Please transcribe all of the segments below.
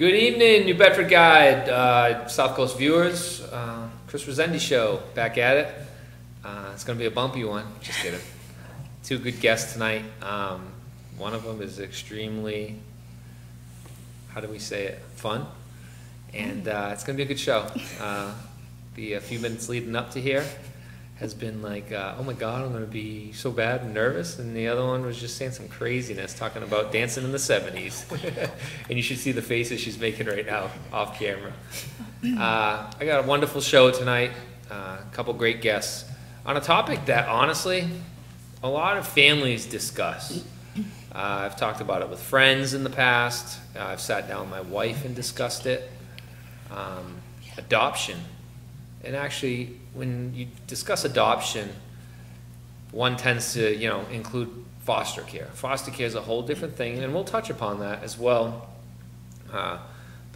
Good evening, New Bedford Guide, South Coast viewers. Chris Resendes Show, back at it. It's going to be a bumpy one. Just kidding. Two good guests tonight. One of them is extremely, how do we say it, fun. And it's going to be a good show. The few minutes leading up to here has been like, oh my God, I'm going to be so bad and nervous. And the other one was just saying some craziness, talking about dancing in the 70s. And you should see the faces she's making right now off camera. I got a wonderful show tonight, a couple great guests, on a topic that honestly, a lot of families discuss. I've talked about it with friends in the past. I've sat down with my wife and discussed it. Adoption. And actually, when you discuss adoption, one tends to, include foster care. Foster care is a whole different thing, and we'll touch upon that as well. The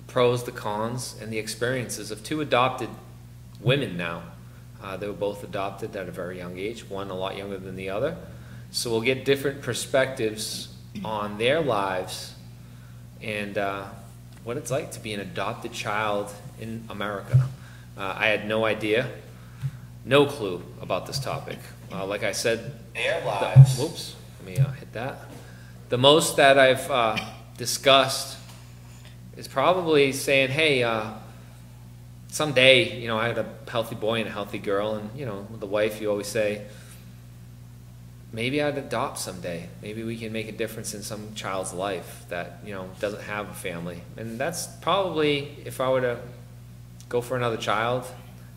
pros, the cons, and the experiences of two adopted women now. They were both adopted at a very young age, one a lot younger than the other. So we'll get different perspectives on their lives and what it's like to be an adopted child in America. I had no idea, no clue about this topic. Like I said, their lives. Whoops, let me hit that. The most that I've discussed is probably saying, hey, someday, I had a healthy boy and a healthy girl, and, with the wife, you always say, maybe I'd adopt someday. Maybe we can make a difference in some child's life that, doesn't have a family. And that's probably, if I were to go for another child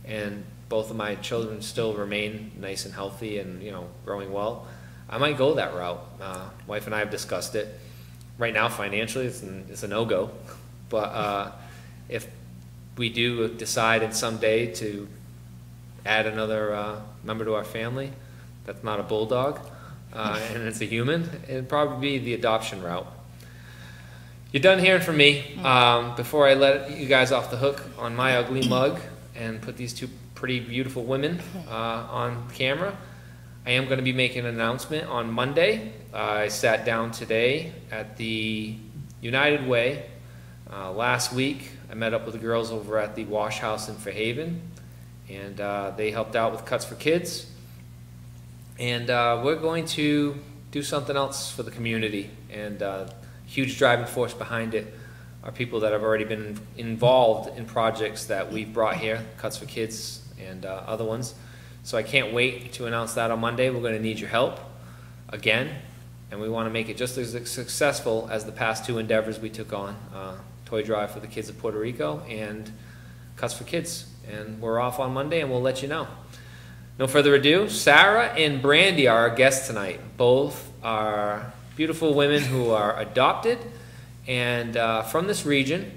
and both of my children still remain nice and healthy and, growing well, I might go that route. Wife and I have discussed it. Right now, financially, it's a no-go. But if we do decide in someday to add another member to our family that's not a bulldog and it's a human, it'd probably be the adoption route. You're done hearing from me. Before I let you guys off the hook on my ugly mug and put these two pretty beautiful women on camera, I am going to be making an announcement on Monday. I sat down today at the United Way. Last week, I met up with the girls over at the Wash House in Fairhaven, and they helped out with Cuts for Kids. And we're going to do something else for the community, and huge driving force behind it are people that have already been involved in projects that we've brought here, Cuts for Kids and other ones. So I can't wait to announce that on Monday. We're going to need your help again, and we want to make it just as successful as the past two endeavors we took on, Toy Drive for the Kids of Puerto Rico and Cuts for Kids. And we're off on Monday, and we'll let you know. No further ado, Sarah and Brandy are our guests tonight. Both are beautiful women who are adopted and from this region.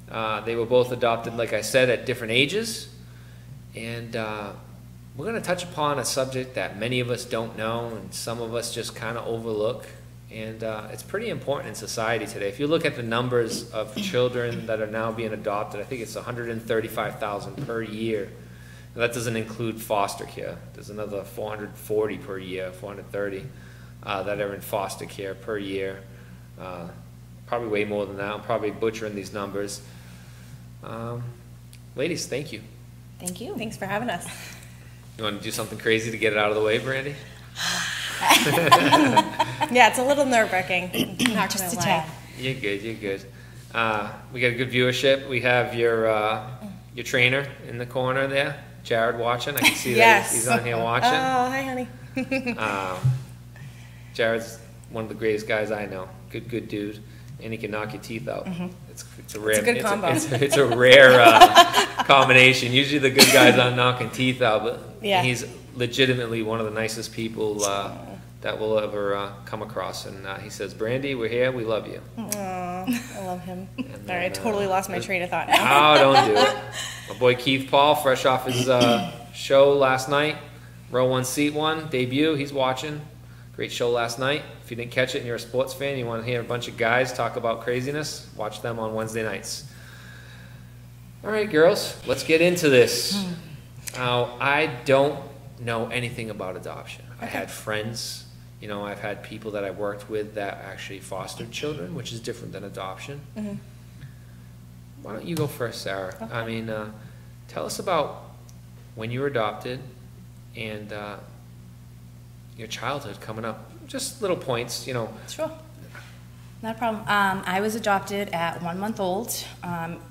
They were both adopted, like I said, at different ages. And we're going to touch upon a subject that many of us don't know and some of us just kind of overlook. And it's pretty important in society today. If you look at the numbers of children that are now being adopted, I think it's 135,000 per year. And that doesn't include foster care. There's another 440 per year, 430. That are in foster care per year. Probably way more than that. I'm probably butchering these numbers. Ladies, thank you. Thank you. Thanks for having us. You want to do something crazy to get it out of the way, Brandy? Yeah, it's a little nerve-wracking. Not just a tad. You're good. You're good. We got a good viewership. We have your trainer in the corner there, Jared, watching. I can see yes. that he's on here watching. Oh, hi, honey. Jared's one of the greatest guys I know. Good dude, and he can knock your teeth out. Mm-hmm. It's a rare. It's a good combo. It's a rare combination. Usually the good guys aren't knocking teeth out, but yeah. He's legitimately one of the nicest people that we'll ever come across. And he says, "Brandy, we're here. We love you." Aww, I love him. And All then, right, I totally lost my train of thought now. Oh, don't do it. My boy Keith Paul, fresh off his show last night, row one, seat one, debut. He's watching. Great show last night. If you didn't catch it and you're a sports fan, you want to hear a bunch of guys talk about craziness, watch them on Wednesday nights. All right, girls, let's get into this. Now, I don't know anything about adoption. Okay. I had friends, I've had people that I worked with that actually fostered children, which is different than adoption. Mm-hmm. why don't you go first, Sarah? Okay. I mean, tell us about when you were adopted and your childhood coming up. Just little points, you know. Sure. Not a problem. I was adopted at 1 month old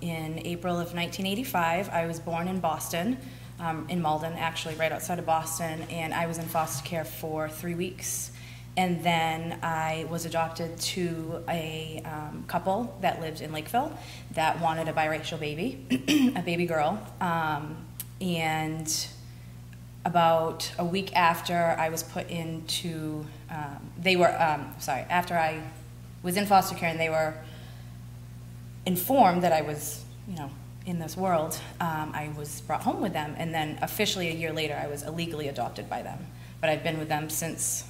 in April of 1985. I was born in Boston, in Malden, actually, right outside of Boston, and I was in foster care for 3 weeks. And then I was adopted to a couple that lived in Lakeville that wanted a biracial baby, a baby girl. And about a week after I was put into, after I was in foster care and they were informed that I was, you know, in this world, I was brought home with them. And then officially a year later, I was illegally adopted by them. But I've been with them since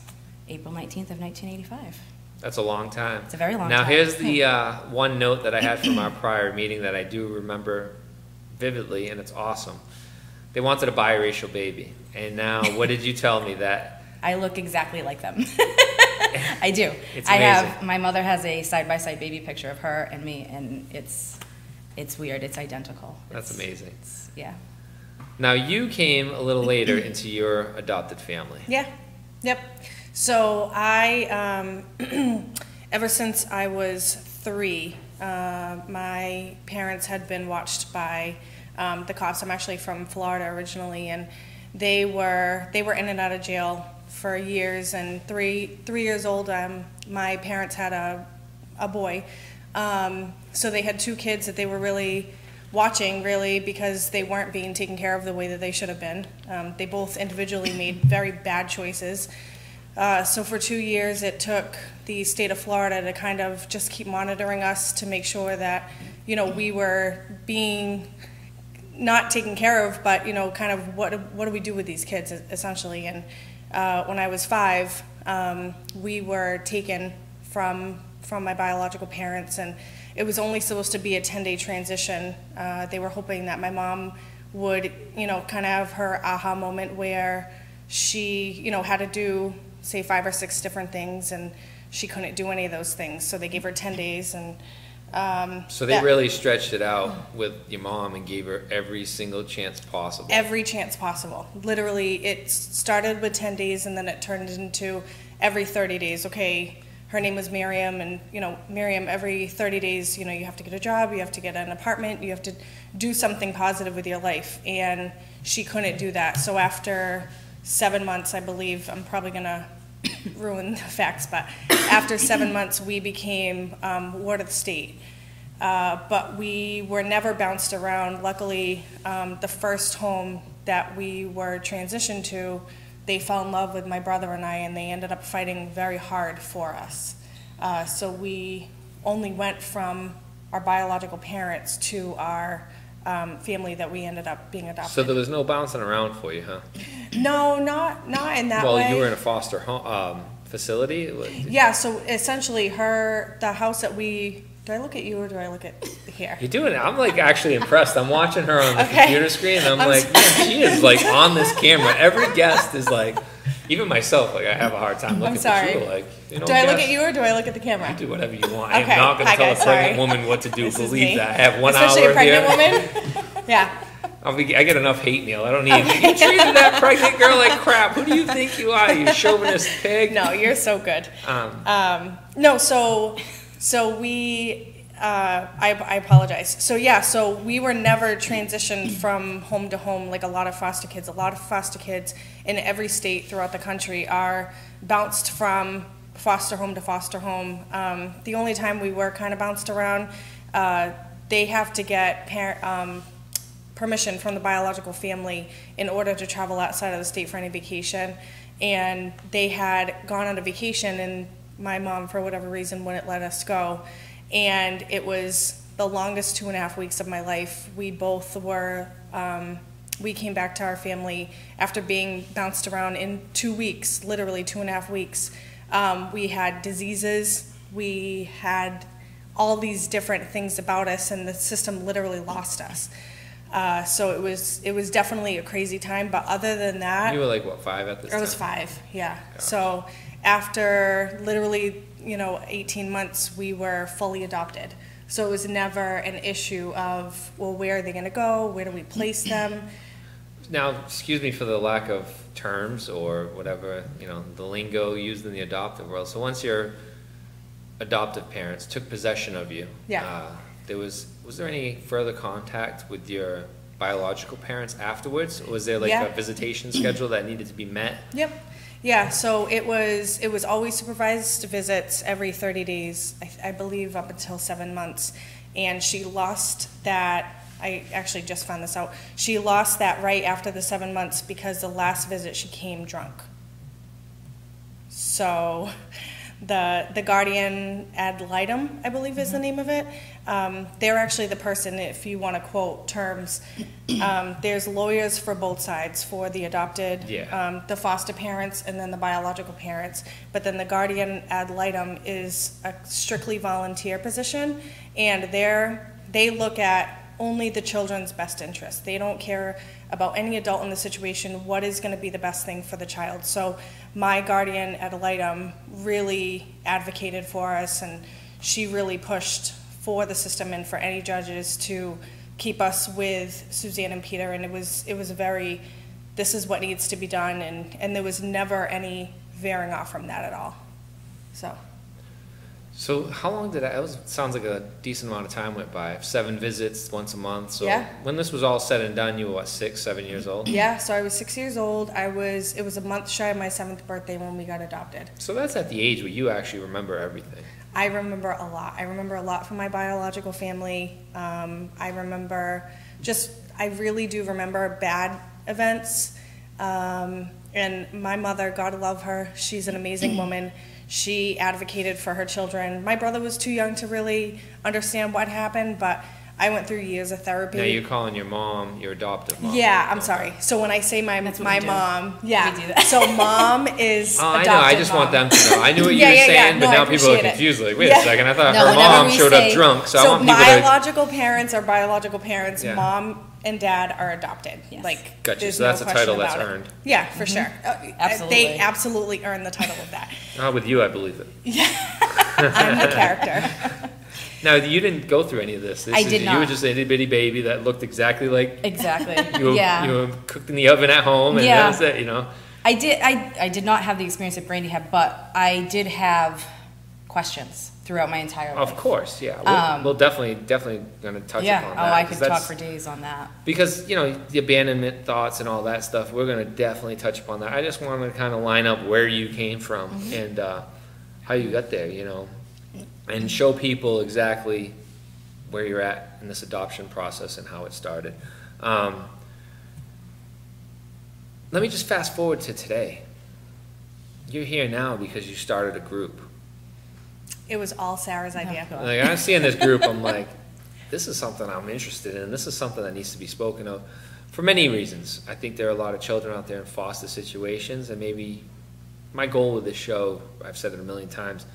April 19th of 1985. That's a long time. It's a very long time. Now, time. here's the one note that I had from our prior meeting that I do remember vividly, and it's awesome. They wanted a biracial baby. And now, what did you tell me that? I look exactly like them. I do. It's amazing. My mother has a side-by-side baby picture of her and me, and it's weird. It's identical. That's amazing. Yeah. Now, you came a little later into your adopted family. Yeah. Yep. So I, ever since I was 3, my parents had been watched by the cops. I'm actually from Florida originally, and they were in and out of jail for years. And 3 years old, my parents had a boy. So they had 2 kids that they were really watching, really, because they weren't being taken care of the way that they should have been. They both individually made very bad choices. So for 2 years, it took the state of Florida to kind of just keep monitoring us to make sure that, you know, we were being not taken care of, but, you know, kind of what do we do with these kids, essentially. And when I was 5, we were taken from my biological parents, and it was only supposed to be a 10-day transition. They were hoping that my mom would, you know, kind of have her aha moment where she, you know, had to do, say, 5 or 6 different things, and she couldn't do any of those things. So they gave her 10 days, and so they really stretched it out with your mom and gave her every single chance possible. Every chance possible. Literally, it started with 10 days, and then it turned into every 30 days. Okay, her name was Miriam, and, you know, Miriam, every 30 days, you know, you have to get a job, you have to get an apartment, you have to do something positive with your life, and she couldn't do that. So after 7 months, I believe, I'm probably going to ruin the facts, but after 7 months, we became ward of the state. But we were never bounced around. Luckily, the first home that we were transitioned to, they fell in love with my brother and I, and they ended up fighting very hard for us. So we only went from our biological parents to our family that we ended up being adopted. So there was no bouncing around for you, huh? No, not in that way. Well, you were in a foster home facility? Yeah, so essentially the house that we... Do I look at you or do I look at here? You're doing it. I'm like actually impressed. I'm watching her on the Okay. computer screen, and I'm like, man, she is like on this camera. Every guest is like, even myself, like I have a hard time looking at you. Like, you know, Do I look at you or do I look at the camera? You do whatever you want. Okay. I am not going to Hi, tell guys. a pregnant Sorry. woman what to do. This is Believe me. that. I have 1 Especially hour a pregnant here. woman? Yeah. I get enough hate mail. I don't need. Okay. You treated that pregnant girl like crap. Who do you think you are? You chauvinist pig. No, you're so good. No, so we. I apologize. So yeah, so we were never transitioned from home to home like a lot of foster kids. A lot of foster kids in every state throughout the country are bounced from foster home to foster home. The only time we were kind of bounced around, they have to get permission from the biological family in order to travel outside of the state for any vacation. And they had gone on a vacation, and my mom, for whatever reason, wouldn't let us go. And it was the longest 2.5 weeks of my life. We both were, we came back to our family after being bounced around in 2 weeks, literally 2.5 weeks. We had diseases, we had all these different things about us, and the system literally lost us. So it was definitely a crazy time, but other than that... You were like, what, 5 at this time? I was 5, yeah. So after literally, 18 months, we were fully adopted. So it was never an issue of, well, where are they going to go? Where do we place them? Now, excuse me for the lack of terms or whatever, the lingo used in the adoptive world. So once your adoptive parents took possession of you, Yeah. was there any further contact with your biological parents afterwards? Or was there like Yeah. a visitation schedule that needed to be met? Yep. Yeah, so it was always supervised visits every 30 days, I believe up until 7 months. And she lost that, I actually just found this out, she lost that right after the 7 months because the last visit she came drunk. So the guardian ad litem, I believe is the name of it. They're actually the person, if you want to quote terms, there's lawyers for both sides, for the adopted, the foster parents, and then the biological parents. But then the guardian ad litem is a strictly volunteer position, and they look at only the children's best interest. They don't care about any adult in the situation, what is going to be the best thing for the child. So my guardian ad litem really advocated for us, and she really pushed for the system and for any judges to keep us with Suzanne and Peter, and it was a very, this is what needs to be done, and there was never any veering off from that at all. So how long did sounds like a decent amount of time went by. 7 visits once a month. So Yeah. when this was all said and done, you were what, 6, 7 years old? Yeah, so I was 6 years old. It was a month shy of my 7th birthday when we got adopted. So that's at the age where you actually remember everything. I remember a lot. I remember a lot from my biological family. I really do remember bad events. And my mother, God love her, she's an amazing woman. She advocated for her children. My brother was too young to really understand what happened, but I went through years of therapy. Now you're calling your mom your adoptive mom. Yeah, I'm sorry. So when I say my mom, yeah. We do that. So mom is adopted. I know. I just want them to know. I knew what you were saying, but No, now people are appreciate it. confused. Like, wait a second. I thought No, her whenever mom we showed up say- drunk. So I So want people to. biological parents are biological parents. Yeah. Mom and dad are adopted. Yes. Like, Gotcha. there's So that's no a title question that's about it. earned. Yeah, for sure. Absolutely. They absolutely earn the title of that. With you, I believe it. I'm the character. Now, you didn't go through any of this. I did You were not. just an itty bitty baby that looked exactly like Exactly. you Yeah. were cooked in the oven at home, and Yeah. that's it. I did not have the experience that Brandy had, but I did have questions throughout my entire life. Of course, yeah. We'll definitely going to touch Yeah. upon Oh, that. I 'cause could talk that's- for days on that. Because, the abandonment thoughts and all that stuff, we're going to definitely touch upon that. I just wanted to kind of line up where you came from and how you got there, and show people exactly where you're at in this adoption process and how it started. Let me just fast forward to today. You're here now because you started a group. It was all Sarah's idea. Oh, Like, I'm seeing this group, I'm like, this is something I'm interested in. This is something that needs to be spoken of for many reasons. I think there are a lot of children out there in foster situations, and maybe my goal with this show, I've said it a million times,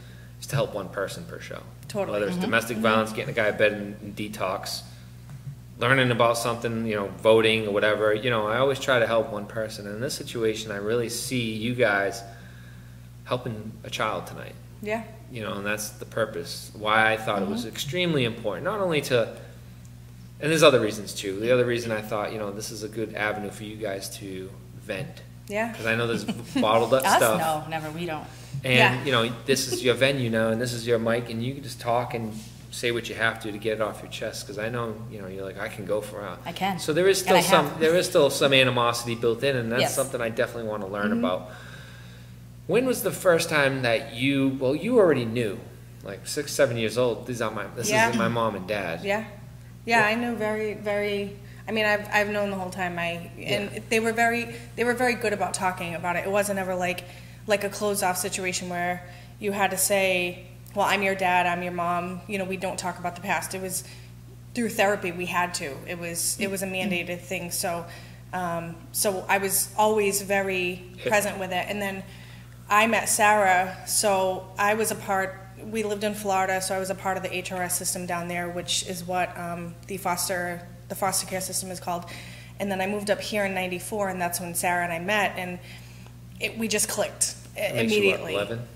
is to help one person per show. Totally. Whether it's domestic violence, getting a guy out of bed in detox, learning about something, voting or whatever. I always try to help one person. And in this situation, I really see you guys helping a child tonight. Yeah. And that's the purpose, why I thought it was extremely important, not only to, and there's other reasons too. The other reason I thought, this is a good avenue for you guys to vent. Yeah. Because I know there's bottled up Us? stuff. No, never. We don't. And, Yeah. this is your venue now, and this is your mic, and you can just talk and say what you have to get it off your chest. Because I know, you're like, I can go for a. I can. So there is And still some animosity built in, and that's Yes. something I definitely want to learn about. When was the first time that you already knew, like 6, 7 years old, this Yeah. is my mom and dad. Yeah. Yeah, I know very, very, I mean, I've known the whole time. They were very good about talking about it. It wasn't ever like a closed off situation where you had to say, well, I'm your dad, I'm your mom, we don't talk about the past. It was through therapy, we had to. It was a mandated thing. So I was always very present with it. And then I met Sarah, so I was we lived in Florida, so I was a part of the HRS system down there, which is what the foster care system is called. And then I moved up here in '94, and that's when Sarah and I met, and we just clicked immediately. Makes you what, 11?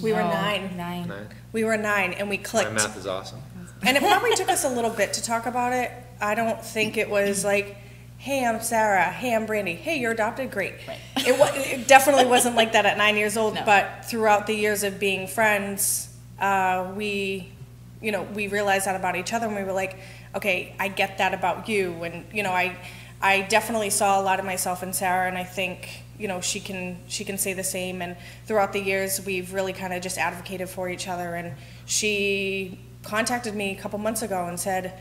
We were No, 9. 9. 9? We were 9, and we clicked. My math is awesome. questions. And it probably took us a little bit to talk about it. I don't think it was like, hey, I'm Sarah. Hey, I'm Brandy. Hey, you're adopted? Great. Right. It definitely wasn't like that at 9 years old, No. but throughout the years of being friends, we realized that about each other, and we were like, okay, I get that about you. And, I definitely saw a lot of myself in Sarah, and I think, she can say the same. And throughout the years, we've really kind of just advocated for each other. And she contacted me a couple months ago and said,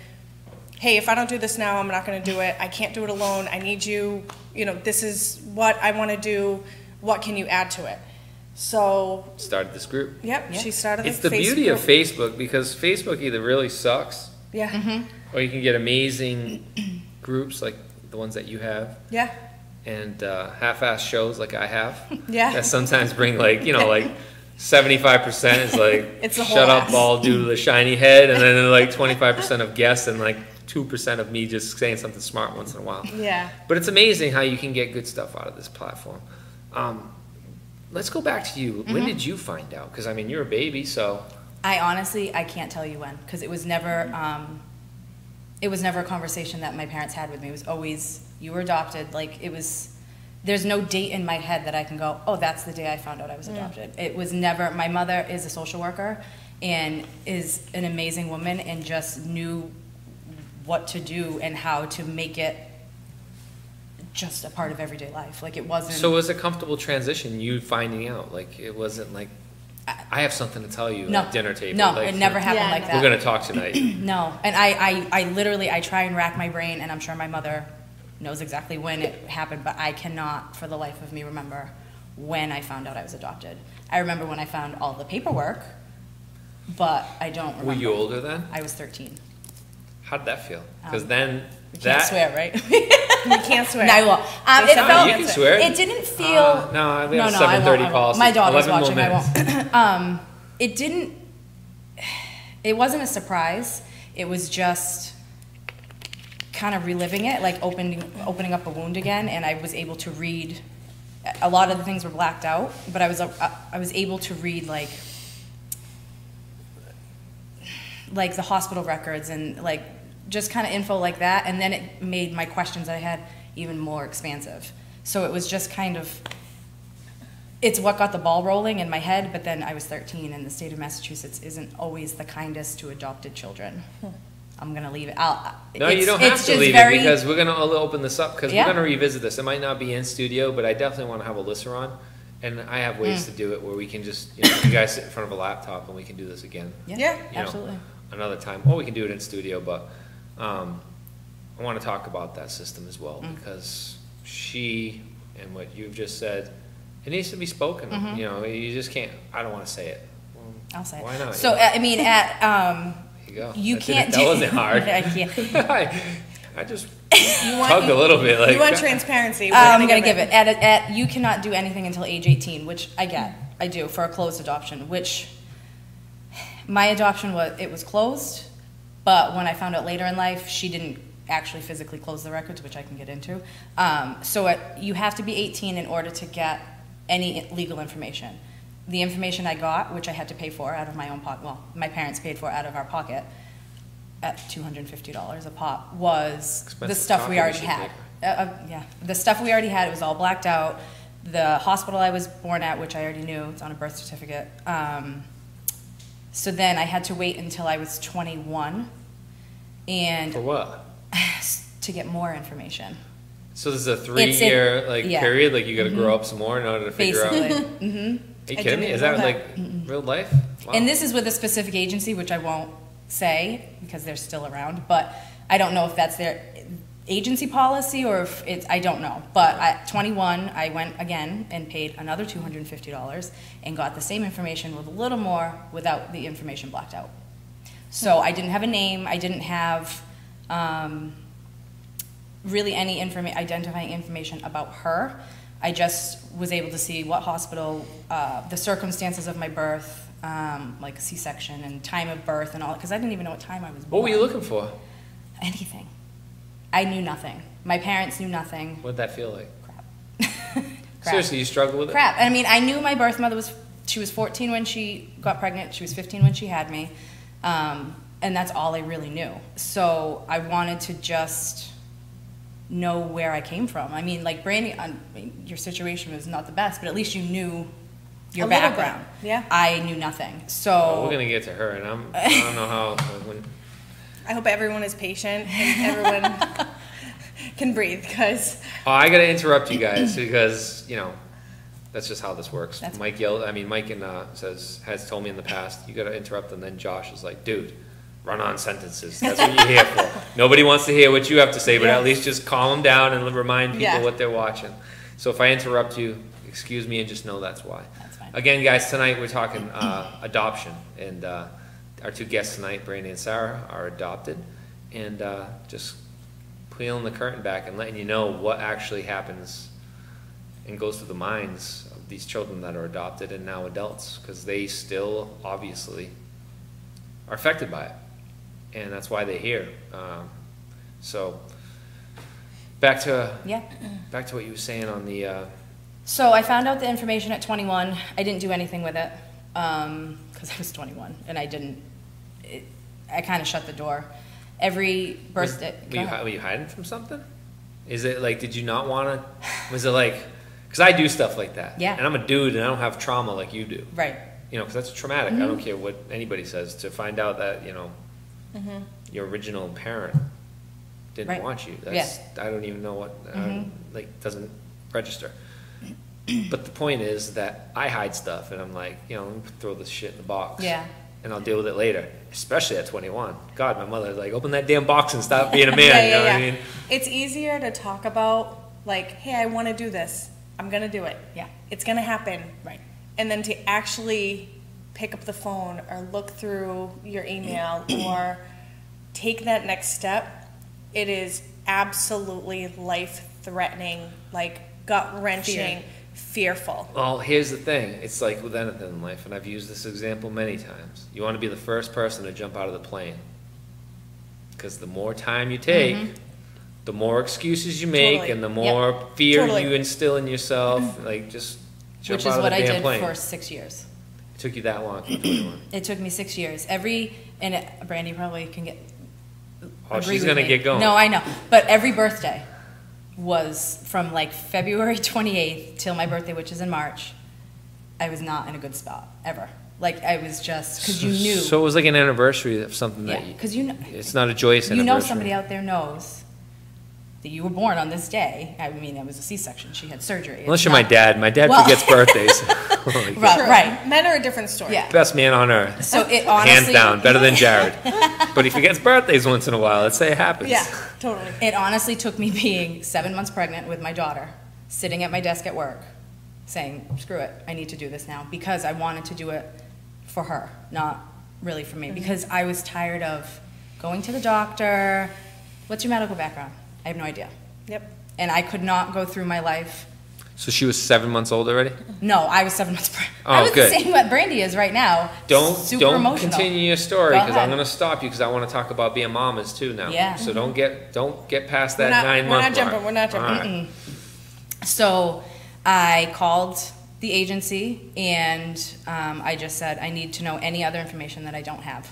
hey, if I don't do this now, I'm not going to do it. I can't do it alone. I need you. This is what I want to do. What can you add to it? So Started this group. Yep, Yeah. she started It's the the Facebook beauty of group. Facebook, because Facebook either really sucks, Yeah, or you can get amazing groups like the ones that you have, yeah, and half-ass shows like I have, yeah. that sometimes bring like 75% is like It's the whole shut up, ass. ball, due to the shiny head, and then like 25% of guests, and like 2% of me just saying something smart once in a while. Yeah. But it's amazing how you can get good stuff out of this platform. Let's go back to you. When did you find out? Because you're a baby, so. I can't tell you when, because it was never a conversation that my parents had with me. It was always, you were adopted. Like, there's no date in my head that I can go, oh, that's the day I found out I was adopted. It was never, my mother is a social worker and is an amazing woman and just knew what to do and how to make it just a part of everyday life. Like, it wasn't. So it was a comfortable transition, you finding out? Like, it wasn't like, I have something to tell you No. at dinner table. No, like, it never happened Yeah, like no. that. We're going to talk tonight. No, and I literally, I try and rack my brain, and I'm sure my mother knows exactly when it happened, but I cannot for the life of me remember when I found out I was adopted. I remember when I found all the paperwork, but I don't remember. Were you older then? I was 13. How did that feel? Because then You that. can't swear, right? You can't swear. No, I will. They It sound felt, you can swear. it didn't feel. No, we have a I won't, 7:30 I won't. policy. My daughter's 11 more watching. minutes. I won't. It didn't. It wasn't a surprise. It was just kind of reliving it, like opening up a wound again, and I was able to read. A lot of the things were blacked out, but I was able to read like the hospital records and like just kind of info like that, and then it made my questions that I had even more expansive. So it was just kind of, it's what got the ball rolling in my head, but then I was 13 and the state of Massachusetts isn't always the kindest to adopted children. I'm going to leave it. No, you don't have to leave it, because we're going to open this up, because we're going to revisit this. It might not be in studio, but I definitely want to have Alyssa on. And I have ways to do it where we can just, you guys sit in front of a laptop and we can do this again. Yeah, absolutely. Another time. Or we can do it in studio, but I want to talk about that system as well, because she, and what you've just said, it needs to be spoken. You just can't, I don't want to say it. Well, I'll say it. Why not? So, I mean, There you go. you can't That wasn't hard. I can't. I just tugged a little bit. Like, You want transparency. We're I'm going to give it. You cannot do anything until age 18, which I get. I do, for a closed adoption, which my adoption was closed, but when I found out later in life, she didn't actually physically close the records, which I can get into. You have to be 18 in order to get any legal information. The information I got, which I had to pay for out of my own pocket, well, my parents paid for out of our pocket, at $250 a pop, was the stuff we already had. The stuff we already had, it was all blacked out. The hospital I was born at, which I already knew, it's on a birth certificate. So then I had to wait until I was 21, and for what? to get more information. So this is a 3-year period? Like, you got to grow up some more in order to figure Basically. out? Are you kidding me? Is that like real life? Wow. And this is with a specific agency, which I won't say because they're still around, but I don't know if that's their agency policy or if it's, I don't know. But at 21, I went again and paid another $250 and got the same information with a little more without the information blacked out. So I didn't have a name, I didn't have really any identifying information about her. I just was able to see what hospital, the circumstances of my birth, like C-section and time of birth and all, because I didn't even know what time I was born. What were you looking for? Anything. I knew nothing. My parents knew nothing. What did that feel like? Crap. Seriously, you struggled with it? Crap. I mean, I knew my birth mother she was 14 when she got pregnant. She was 15 when she had me. And And that's all I really knew. So I wanted to just know where I came from. I mean, like Brandy, your situation was not the best, but at least you knew your background. Yeah. I knew nothing. So Well, we're gonna get to her, and I don't know how. I hope everyone is patient and everyone can breathe, because Oh, I gotta interrupt you guys because that's just how this works. That's Mike has told me in the past, you gotta interrupt, and then Josh is like, dude, run on sentences. That's what you're here for. Nobody wants to hear what you have to say, but at least just calm them down and remind people what they're watching. So if I interrupt you, excuse me and just know that's why. That's fine. Again, guys, tonight we're talking adoption, and our two guests tonight, Brandy and Sarah, are adopted, and just peeling the curtain back and letting you know what actually happens and goes through the minds of these children that are adopted and now adults, because they still obviously are affected by it, and that's why they're here. So back to what you were saying on the So I found out the information at 21. I didn't do anything with it because I was 21, and I kind of shut the door. Every birthday. Were you hiding from something? Is it like, did you not want to? Was it like, because I do stuff like that. Yeah. And I'm a dude, and I don't have trauma like you do. Right. Because that's traumatic. I don't care what anybody says, to find out that your original parent didn't want you. That's I don't even know what doesn't register. But the point is that I hide stuff, and I'm like, let me throw this shit in the box. Yeah. And I'll deal with it later, especially at 21. God, my mother's like, open that damn box and stop being a man. You know what I mean? It's easier to talk about, like, hey, I want to do this. I'm going to do it. Yeah. It's going to happen. Right. And then to actually pick up the phone or look through your email or take that next step, it is absolutely life-threatening, like gut-wrenching, fearful. Well, here's the thing. It's like with anything in life, and I've used this example many times. You want to be the first person to jump out of the plane. Because the more time you take, the more excuses you make, and the more fear you instill in yourself. Like, just jump Which out is of what the I damn did plane. for 6 years. It took you that long from 21. It took me 6 years. Brandy probably can get. Oh, agree she's with going to me. get going. No, I know. But every birthday was from like February 28th till my birthday, which is in March. I was not in a good spot ever. Like, I was just, because you knew. So it was like an anniversary of something Yeah, that because you know. It's not a joyous anniversary. You know somebody out there knows that you were born on this day. I mean, it was a C-section. She had surgery. Unless you're my dad. My dad forgets birthdays. Right. Men are a different story. Yeah. Best man on earth. So it honestly. Hands down. Better than Jared. But he forgets birthdays once in a while. Let's say it happens. Yeah, totally. It honestly took me being 7 months pregnant with my daughter, sitting at my desk at work, saying, screw it, I need to do this now, because I wanted to do it for her, not really for me, because I was tired of going to the doctor. What's your medical background? I have no idea. Yep. And I could not go through my life. So she was 7 months old already? No, I was 7 months pregnant. Oh, I was good. the same what Brandy is right now. Super Don't emotional. continue your story, Go because I'm ahead. going to stop you, because I want to talk about being mamas too now. Yeah. So don't get past that We're 9 month not mark. jumping. We're not jumping. All right. So I called the agency, and I just said, I need to know any other information that I don't have.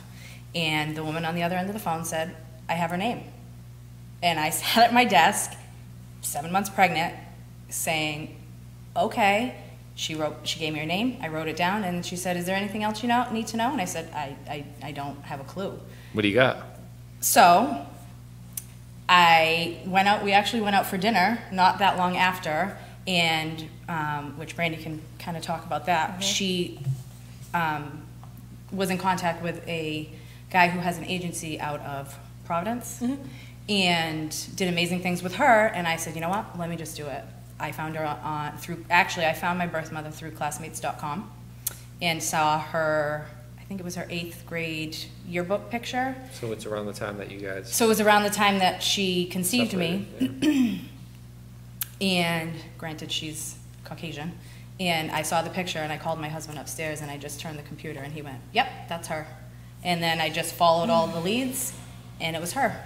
And the woman on the other end of the phone said, I have her name. And I sat at my desk, 7 months pregnant, saying, okay. She gave me her name, I wrote it down, and she said, is there anything else you need to know? And I said, I don't have a clue. What do you got? So we actually went out for dinner not that long after, and which Brandy can kind of talk about that. She was in contact with a guy who has an agency out of Providence, and did amazing things with her. And I said, you know what? Let me just do it. I found her I found my birth mother through classmates.com, and saw her. I think it was her 8th grade yearbook picture. So it's around the time that you guys... So it was around the time that she conceived me. Yeah. And granted, she's Caucasian. And I saw the picture, and I called my husband upstairs, and I just turned the computer, and he went, yep, that's her. And then I just followed all the leads, and it was her.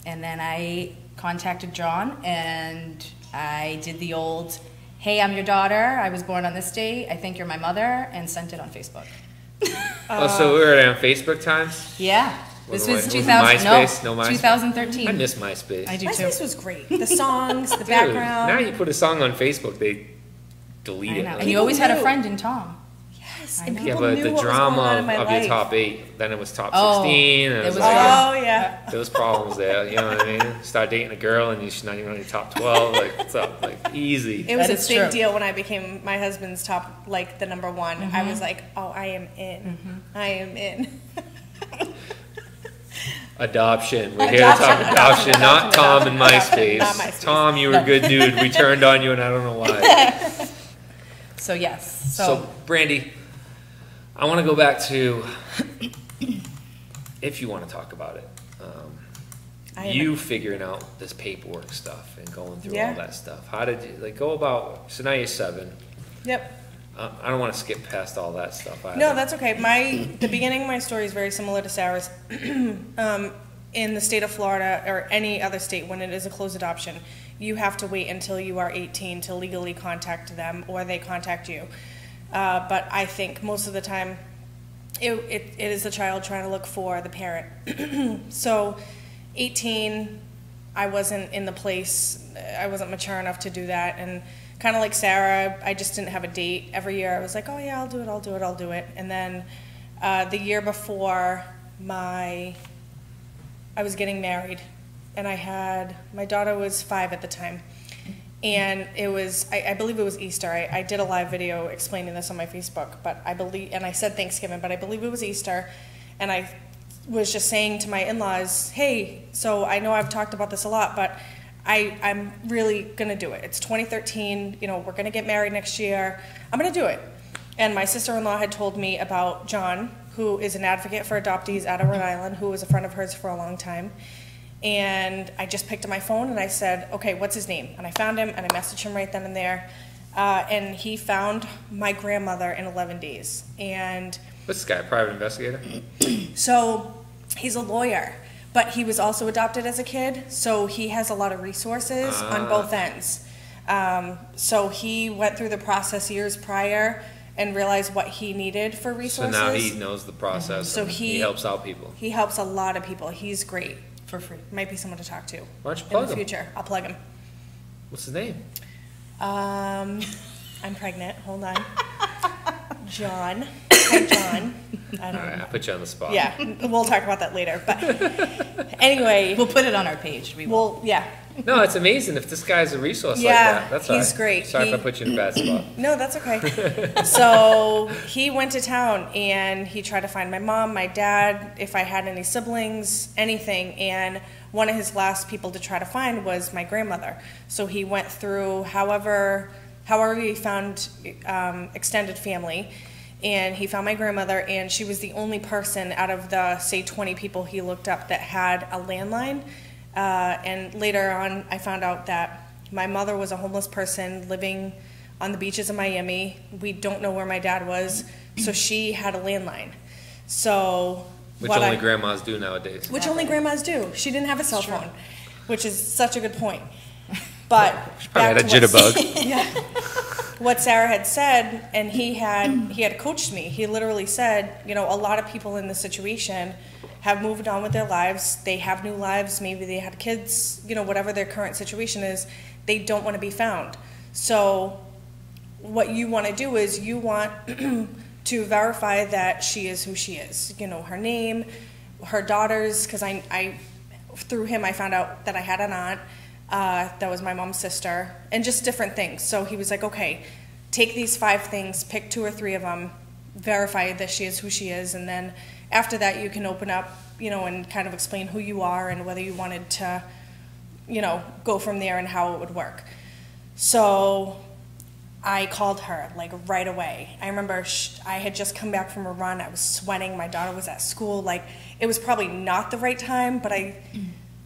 And then I contacted John, and I did the old, hey, I'm your daughter, I was born on this date, I think you're my mother, and sent it on Facebook. So we were on Facebook times? Yeah. This When was the- 2000. MySpace? No, No MySpace? 2013. I miss MySpace. I do too. MySpace was great. The songs, the Dude, background. now you put a song on Facebook, they delete I it. know. Like, And you always had a knew. friend in Tom. Yes, I and know. people yeah, but knew the what was going on drama in my of life. your top 8, then it was top Oh, 16, and it it was was like, like- Oh yeah. there was problems there, you know what I mean? Start dating a girl and she's not even on your top 12, like, what's up? Like, easy. It was That a is big true. deal when I became my husband's top, like the number one. I was like, oh, I am in. I am in. Adoption. We're here to talk adoption, not Tom and MySpace. Not MySpace. Tom, you were a good dude. We turned on you, and I don't know why. So yes. So, Brandy, I want to go back to, if you want to talk about it, you figuring out this paperwork stuff and going through Yeah. all that stuff. How did you, like, go about, so now you're 7. Yep. I don't want to skip past all that stuff either. No, that's okay. The beginning of my story is very similar to Sarah's. In the state of Florida or any other state, when it is a closed adoption, you have to wait until you are 18 to legally contact them, or they contact you. But I think most of the time, it is the child trying to look for the parent. So, 18, I wasn't in the place. I wasn't mature enough to do that, and kind of like Sarah, I just didn't have a date. Every year I was like, oh yeah, I'll do it. And then the year before I was getting married, and my daughter was 5 at the time. And it was, I believe it was Easter. I did a live video explaining this on my Facebook, and I said Thanksgiving, but I believe it was Easter. And I was just saying to my in-laws, hey, so I know I've talked about this a lot, but I'm really going to do it. It's 2013, we're going to get married next year. I'm going to do it. And my sister-in-law had told me about John, who is an advocate for adoptees out of Rhode Island, who was a friend of hers for a long time. And I just picked up my phone and I said, okay, what's his name? And I found him and I messaged him right then and there. And he found my grandmother in 11 days. And What's this guy, a private investigator? so he's a lawyer, but he was also adopted as a kid, so he has a lot of resources on both ends. So he went through the process years prior and realized what he needed for So resources. now he knows the process, So and he helps out people. He helps a lot of people. He's great. For free. Might be someone to talk to Why don't you in plug the him? future. I'll plug him. What's his name? I'm pregnant. Hold on. John. Hi, John. I All don't right, know. I put you on the spot. Yeah, we'll talk about that later. But anyway, We'll put it on our page. We will. yeah. No, it's amazing if this guy's a resource Yeah, like that. That's all he's right. great. Sorry if I put you in a bad spot. No, that's okay. So he went to town and he tried to find my mom, my dad, if I had any siblings, anything. And one of his last people to try to find was my grandmother. So he went through however he found extended family. And he found my grandmother, and she was the only person out of the, say, 20 people he looked up that had a landline. And later on, I found out that my mother was a homeless person living on the beaches of Miami. We don't know where my dad was, so she had a landline. So Which only grandmas do nowadays. which only grandmas do. She didn't have a cell phone, which is such a good point. But She probably had a jitterbug. yeah. What Sarah had said, and he had coached me. He literally said, a lot of people in this situation have moved on with their lives. They have new lives. Maybe they had kids, whatever their current situation is, they don't want to be found. So what you want to do is you want to verify that she is who she is. Her name, her daughters, because I through him I found out that I had an aunt. That was my mom's sister, and just different things. So he was like, okay, take these 5 things, pick 2 or 3 of them, verify that she is who she is, and then after that you can open up, and kind of explain who you are and whether you wanted to, go from there and how it would work. So I called her like right away. I remember I had just come back from a run. I was sweating. My daughter was at school. Like, it was probably not the right time, but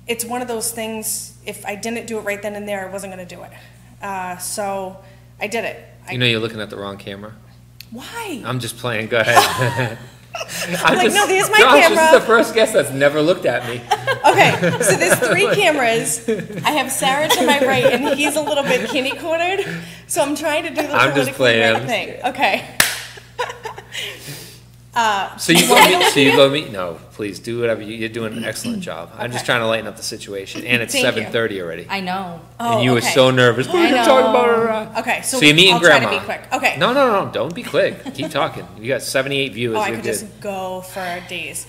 it's one of those things, if I didn't do it right then and there, I wasn't going to do it. So I did it. You're looking at the wrong camera. Why? I'm just playing. Go ahead. No, here's my Josh, camera. This is the first guest that's never looked at me. Okay, so there's 3 cameras. I have Sarah to my right, and he's a little bit kitty-cornered, so I'm trying to do the I'm just politically right playing. thing. Okay. So you go meet. No, please do whatever you're doing an excellent job. I'm just trying to lighten up the situation, and it's 7:30 already. I know. And you were so nervous. What are you talking about? Okay, so you're meeting I'll grandma. try to be quick. Okay. No, don't be quick. Keep talking. You got 78 viewers. I could just go for days.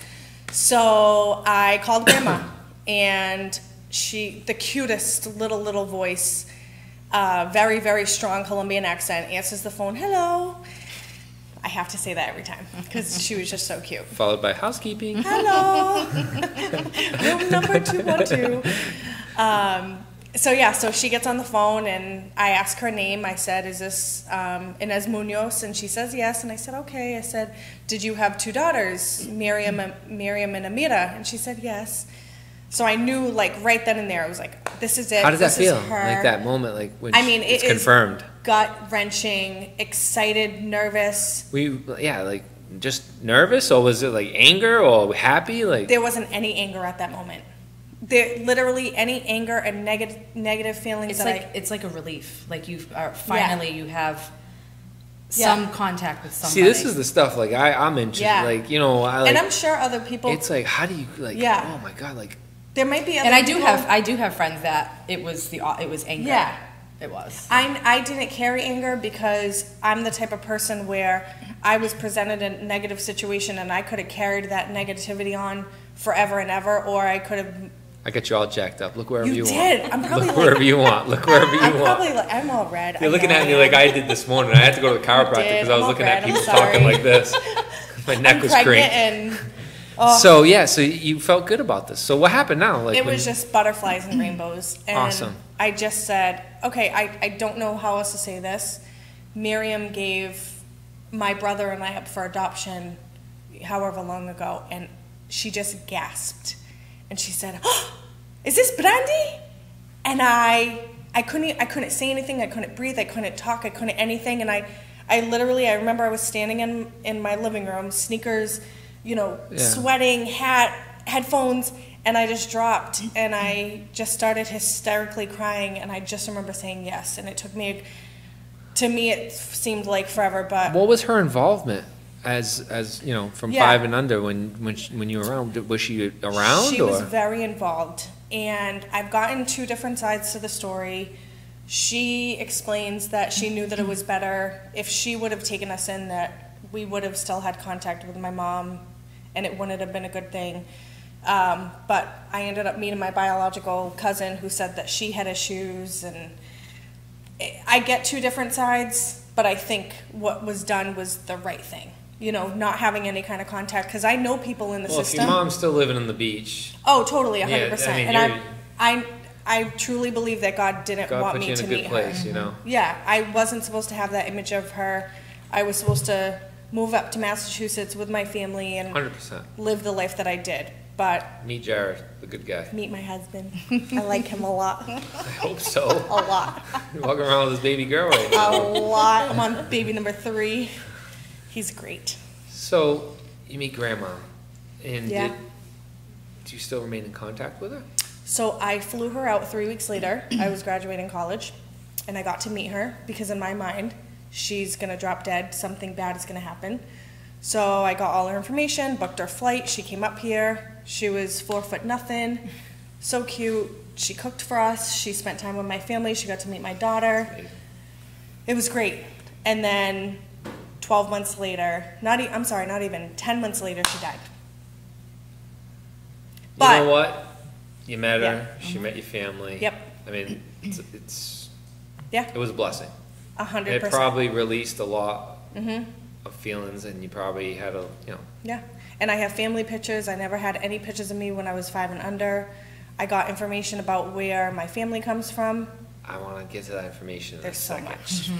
So I called grandma, and the cutest little voice, very, very strong Colombian accent, answers the phone. Hello. I have to say that every time because she was just so cute. Followed by housekeeping. Hello. Room number 212. So she gets on the phone and I ask her name. I said, is this Inez Munoz? And she says yes. And I said, okay. I said, did you have 2 daughters, Miriam and Amira? And she said yes. So I knew, like, right then and there, I was like, this is it. How does that feel? Like that moment, like when it's confirmed. Gut-wrenching, excited, nervous. Like just nervous, or was it like anger or happy? Like there wasn't any anger at that moment. There literally any anger and negative feelings. It's like a relief. Like you have some contact with somebody. See, this is the stuff like I'm interested. Yeah. Like and I'm sure other people. It's like, how do you like? Yeah. Oh my God, like there might be. Other and people, I do have friends that it was anger. Yeah. It was. I didn't carry anger because I'm the type of person where I was presented a negative situation and I could have carried that negativity on forever and ever, or I could have. I got you all jacked up. Look wherever you want. You did. I'm probably Look wherever you want. Look wherever you want. I'm all red. You're looking at me like I did this morning. I had to go to the chiropractor because I was looking at people talking like this. My neck was cranked. So you felt good about this. So what happened now? Like it was just butterflies and rainbows. And awesome. I just said, okay, I don't know how else to say this. Miriam gave my brother and I up for adoption however long ago, and she just gasped. And she said, oh, is this Brandy? And I couldn't say anything. I couldn't breathe. I couldn't talk. I couldn't anything. And I remember I was standing in my living room, sneakers, sweating, headphones, and I just dropped. And I just started hysterically crying. And I just remember saying yes. And it took me, to me, it seemed like forever. But what was her involvement? As from 5 and under, when you were around, was she around? She was very involved, and I've gotten 2 different sides to the story. She explains that she knew that it was better if she would have taken us in, that we would have still had contact with my mom, and it wouldn't have been a good thing. But I ended up meeting my biological cousin, who said that she had issues, and I get 2 different sides, but I think what was done was the right thing. Not having any kind of contact, because I know people in the system. Well, if your mom's still living on the beach. Oh, totally, 100%. Yeah, and I truly believe that God didn't want me to meet her. God put you in a good place, Yeah, I wasn't supposed to have that image of her. I was supposed to move up to Massachusetts with my family and 100%. live the life that I did. But meet Jared, the good guy. Meet my husband. I like him a lot. I hope so. A lot. You're walking around with this baby girl right now. A lot. I'm on baby number 3. He's great. So you meet grandma, and do you still remain in contact with her? So I flew her out 3 weeks later. I was graduating college, and I got to meet her because in my mind, she's gonna drop dead. Something bad is gonna happen. So I got all her information, booked her flight. She came up here. She was 4'0", so cute. She cooked for us. She spent time with my family. She got to meet my daughter. It was great. And then 12 months later, not even 10 months later, she died. But, you know what? You met her. She met your family. Yep. I mean, it's it was a blessing. 100%. It probably released a lot of feelings, and you probably had Yeah, and I have family pictures. I never had any pictures of me when I was 5 and under. I got information about where my family comes from. I want to get to that information in a second. There's so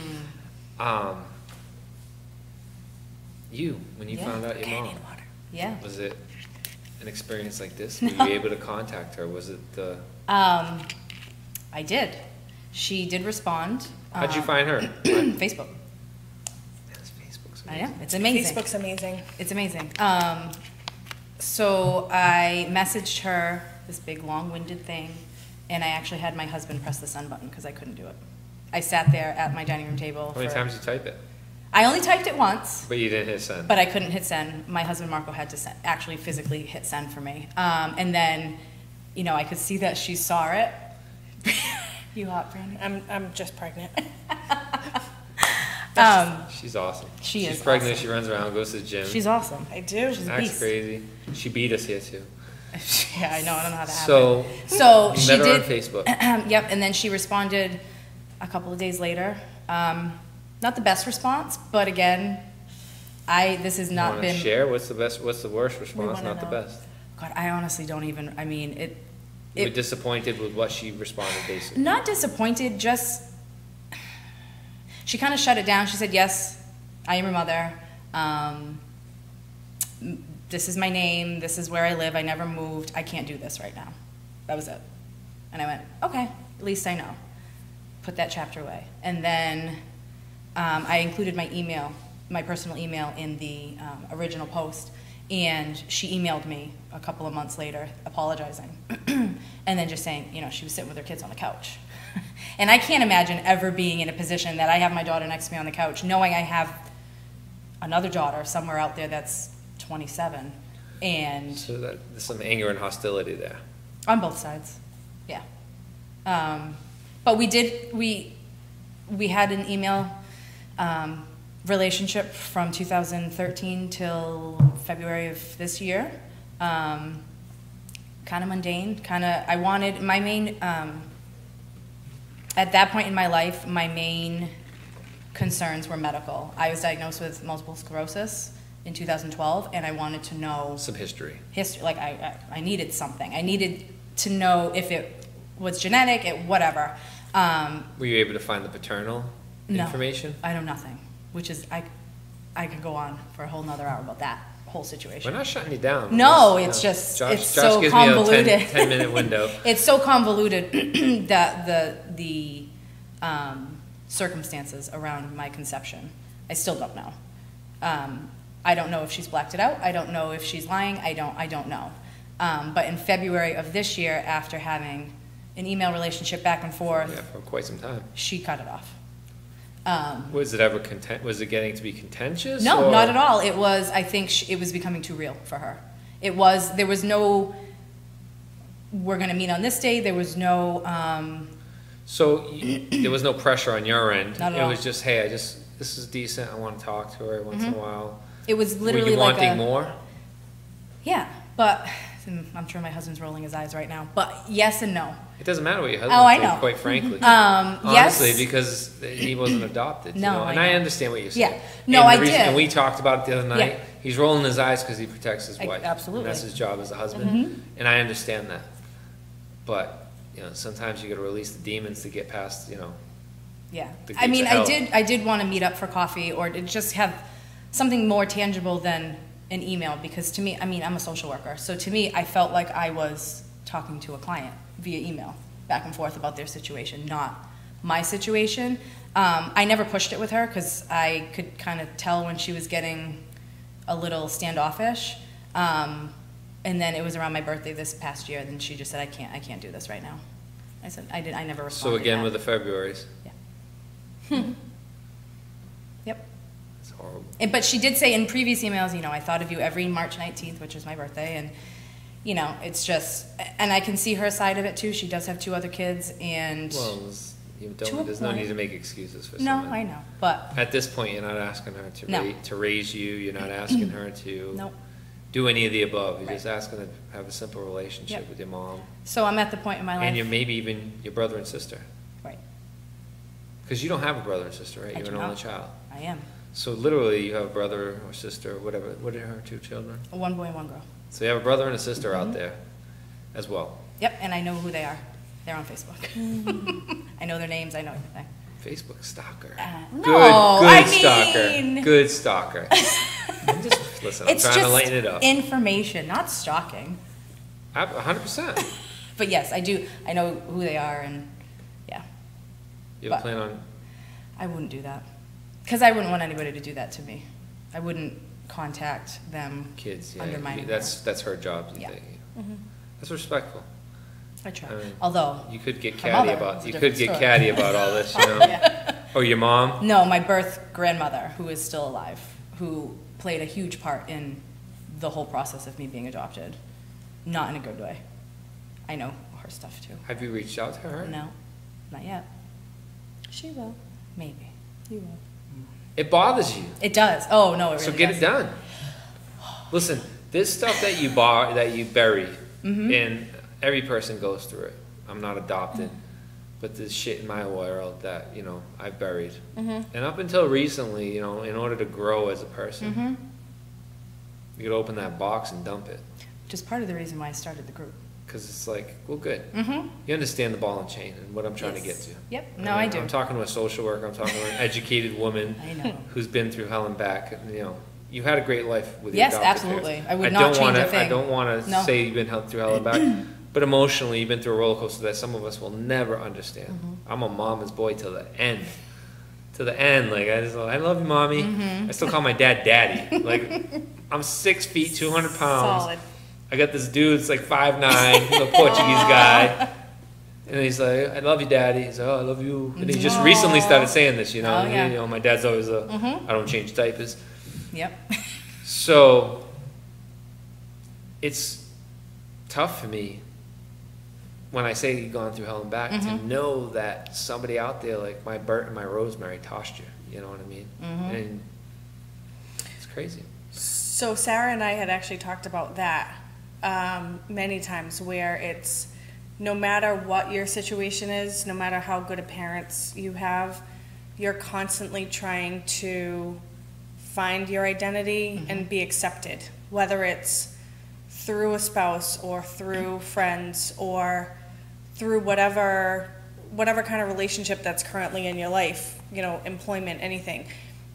much. When you found out your mom, was it an experience like this? Were you able to contact her? Was it the... I did. She did respond. How'd you find her? Facebook. Yes, Facebook's amazing. I know, it's amazing. Facebook's amazing. It's amazing. So I messaged her this big long-winded thing, and I actually had my husband press the send button because I couldn't do it. I sat there at my dining room table. How many times did you type it? I only typed it once. But you didn't hit send. But I couldn't hit send. My husband Marco had to actually physically hit send for me. And then, you know, I could see that she saw it. You hot, Brandy? I'm just pregnant. She's awesome. She's pregnant. awesome. She runs around, goes to the gym. She's awesome. I do. She's a Acts beast. crazy. She beat us here too. Yeah, I know. I don't know how that So, happened. So you she met her did. on Facebook. Yep. And then she responded a couple of days later. Not the best response, but again, this has not Want been. to share? What's the best? What's the worst response? wanna Not the know. best. God, I honestly don't even. I mean, You were disappointed with what she responded, basically. Not disappointed, just she kind of shut it down. She said, "Yes, I am your mother. This is my name. This is where I live. I never moved. I can't do this right now." That was it. And I went, "Okay, at least I know." Put that chapter away. And then I included my email, my personal email, in the original post. And she emailed me a couple of months later, apologizing, and then just saying, you know, she was sitting with her kids on the couch. And I can't imagine ever being in a position that I have my daughter next to me on the couch, knowing I have another daughter somewhere out there that's 27, and So there's some anger and hostility there. on both sides, yeah. But we had an email relationship from 2013 till February of this year. Kind of mundane, I wanted, my main, at that point in my life, my main concerns were medical. I was diagnosed with multiple sclerosis in 2012, and I wanted to know Some history. like I needed something. I needed to know if it was genetic, whatever. Were you able to find the paternal No. information? I know nothing, which is, I could go on for a whole nother hour about that whole situation. We're not shutting you down. No, Just, it's you know, just, Josh, it's Josh so gives convoluted. me a 10-minute window. It's so convoluted that the circumstances around my conception, I still don't know. I don't know if she's blacked it out. I don't know if she's lying. I don't know. But in February of this year, after having an email relationship back and forth, Yeah, for quite some time. she cut it off. Was it ever was it getting to be contentious? No, or? not at all. It was, I think it was becoming too real for her. There was no, we're going to meet on this day. There was no, So there was no pressure on your end. Not at It all. was just, hey, this is decent. I want to talk to her once in a while. it was Were literally you like wanting more? Yeah, but I'm sure my husband's rolling his eyes right now. But yes and no. It doesn't matter what your husband Oh, I did, know. quite frankly. Yes. Honestly, because he wasn't adopted. No, you know? And I I know. understand what you're saying. Yeah. No, And I the reason- did. And we talked about it the other night. Yeah. He's rolling his eyes because he protects his wife. Absolutely. And that's his job as a husband. And I understand that. But, you know, sometimes you got to release the demons to get past, you know. Yeah. The I mean, gates of hell. I did want to meet up for coffee or to just have something more tangible than an email, because to me, I mean, I'm a social worker. So to me, I felt like I was talking to a client via email, back and forth about their situation, not my situation. I never pushed it with her because I could kind of tell when she was getting a little standoffish. And then it was around my birthday this past year. Then she just said, I can't do this right now. I said, I never responded. So again, back. with the Februaries. Yeah. Yep. It's horrible. But she did say in previous emails, you know, I thought of you every March 19th, which is my birthday, and, you know, it's just, and I can see her side of it too. She does have 2 other kids, and Well, To a there's no point. need to make excuses for no, someone. I know, but At this point, you're not asking her to, No. to raise you. You're not asking her to nope. do any of the above. You're Right. just asking her to have a simple relationship Yep. with your mom. So I'm at the point in my life. And maybe even your brother and sister. Right, Because you don't have a brother and sister, right? I You're do an only not. child. I am. So literally, you have a brother or sister, or whatever. What are her 2 children? A 1 boy and 1 girl. So you have a brother and a sister Mm-hmm. out there as well. Yep, and I know who they are. They're on Facebook. I know their names. I know everything. Facebook stalker. No, Good I stalker. mean- Good stalker. Just listen. I'm It's trying to just lighten it up. information, not stalking. 100%. But yes, I do. I know who they are, and yeah, You But- have a plan on? I wouldn't do that because I wouldn't want anybody to do that to me. I wouldn't contact them. Kids, yeah. Undermining That's her job. Yeah. That's respectful. I try. I mean, Although, You could get Her catty mother about was a you could different get story. catty about all this, you know. yeah. Oh, your mom? No, my birth grandmother, who is still alive, who played a huge part in the whole process of me being adopted. Not in a good way. I know her stuff too. Have you reached out to her? No, not yet. She will. Maybe. You will. It bothers you. It does. Oh no, it really So get does. it done. Listen, this stuff that you bury, and every person goes through it. I'm not adopted, but there's shit in my world that, you know, I buried. And up until recently, you know, in order to grow as a person, you could open that box and dump it. Which is part of the reason why I started the group. Because it's like, well, good. You understand the ball and chain and what I'm trying to get to. Yep. No, I do. I'm talking to a social worker. I'm talking to an educated woman I know. who's been through hell and back. And, you know, you had a great life with your Yes, adopted absolutely. parents. I would not change a thing. I don't want to say you've been through hell and back, but emotionally you've been through a roller coaster that some of us will never understand. I'm a mama's boy till the end. To the end, like I love you, mommy. I still call my dad daddy. Like I'm 6 feet, 200 pounds. Solid. I got this dude that's like 5'9", he's a Portuguese guy. And he's like, I love you, Daddy. He's like, oh, I love you. And he just recently started saying this, you know. Oh, yeah. You know, my dad's always I don't change diapers. Yep. So it's tough for me when I say you've gone through hell and back to know that somebody out there like my Bert and my Rosemary tossed you. You know what I mean? And it's crazy. So Sarah and I had actually talked about that many times, where it's no matter what your situation is, no matter how good of parents you have, you're constantly trying to find your identity and be accepted, whether it's through a spouse or through friends or through whatever kind of relationship that's currently in your life, you know, employment, anything.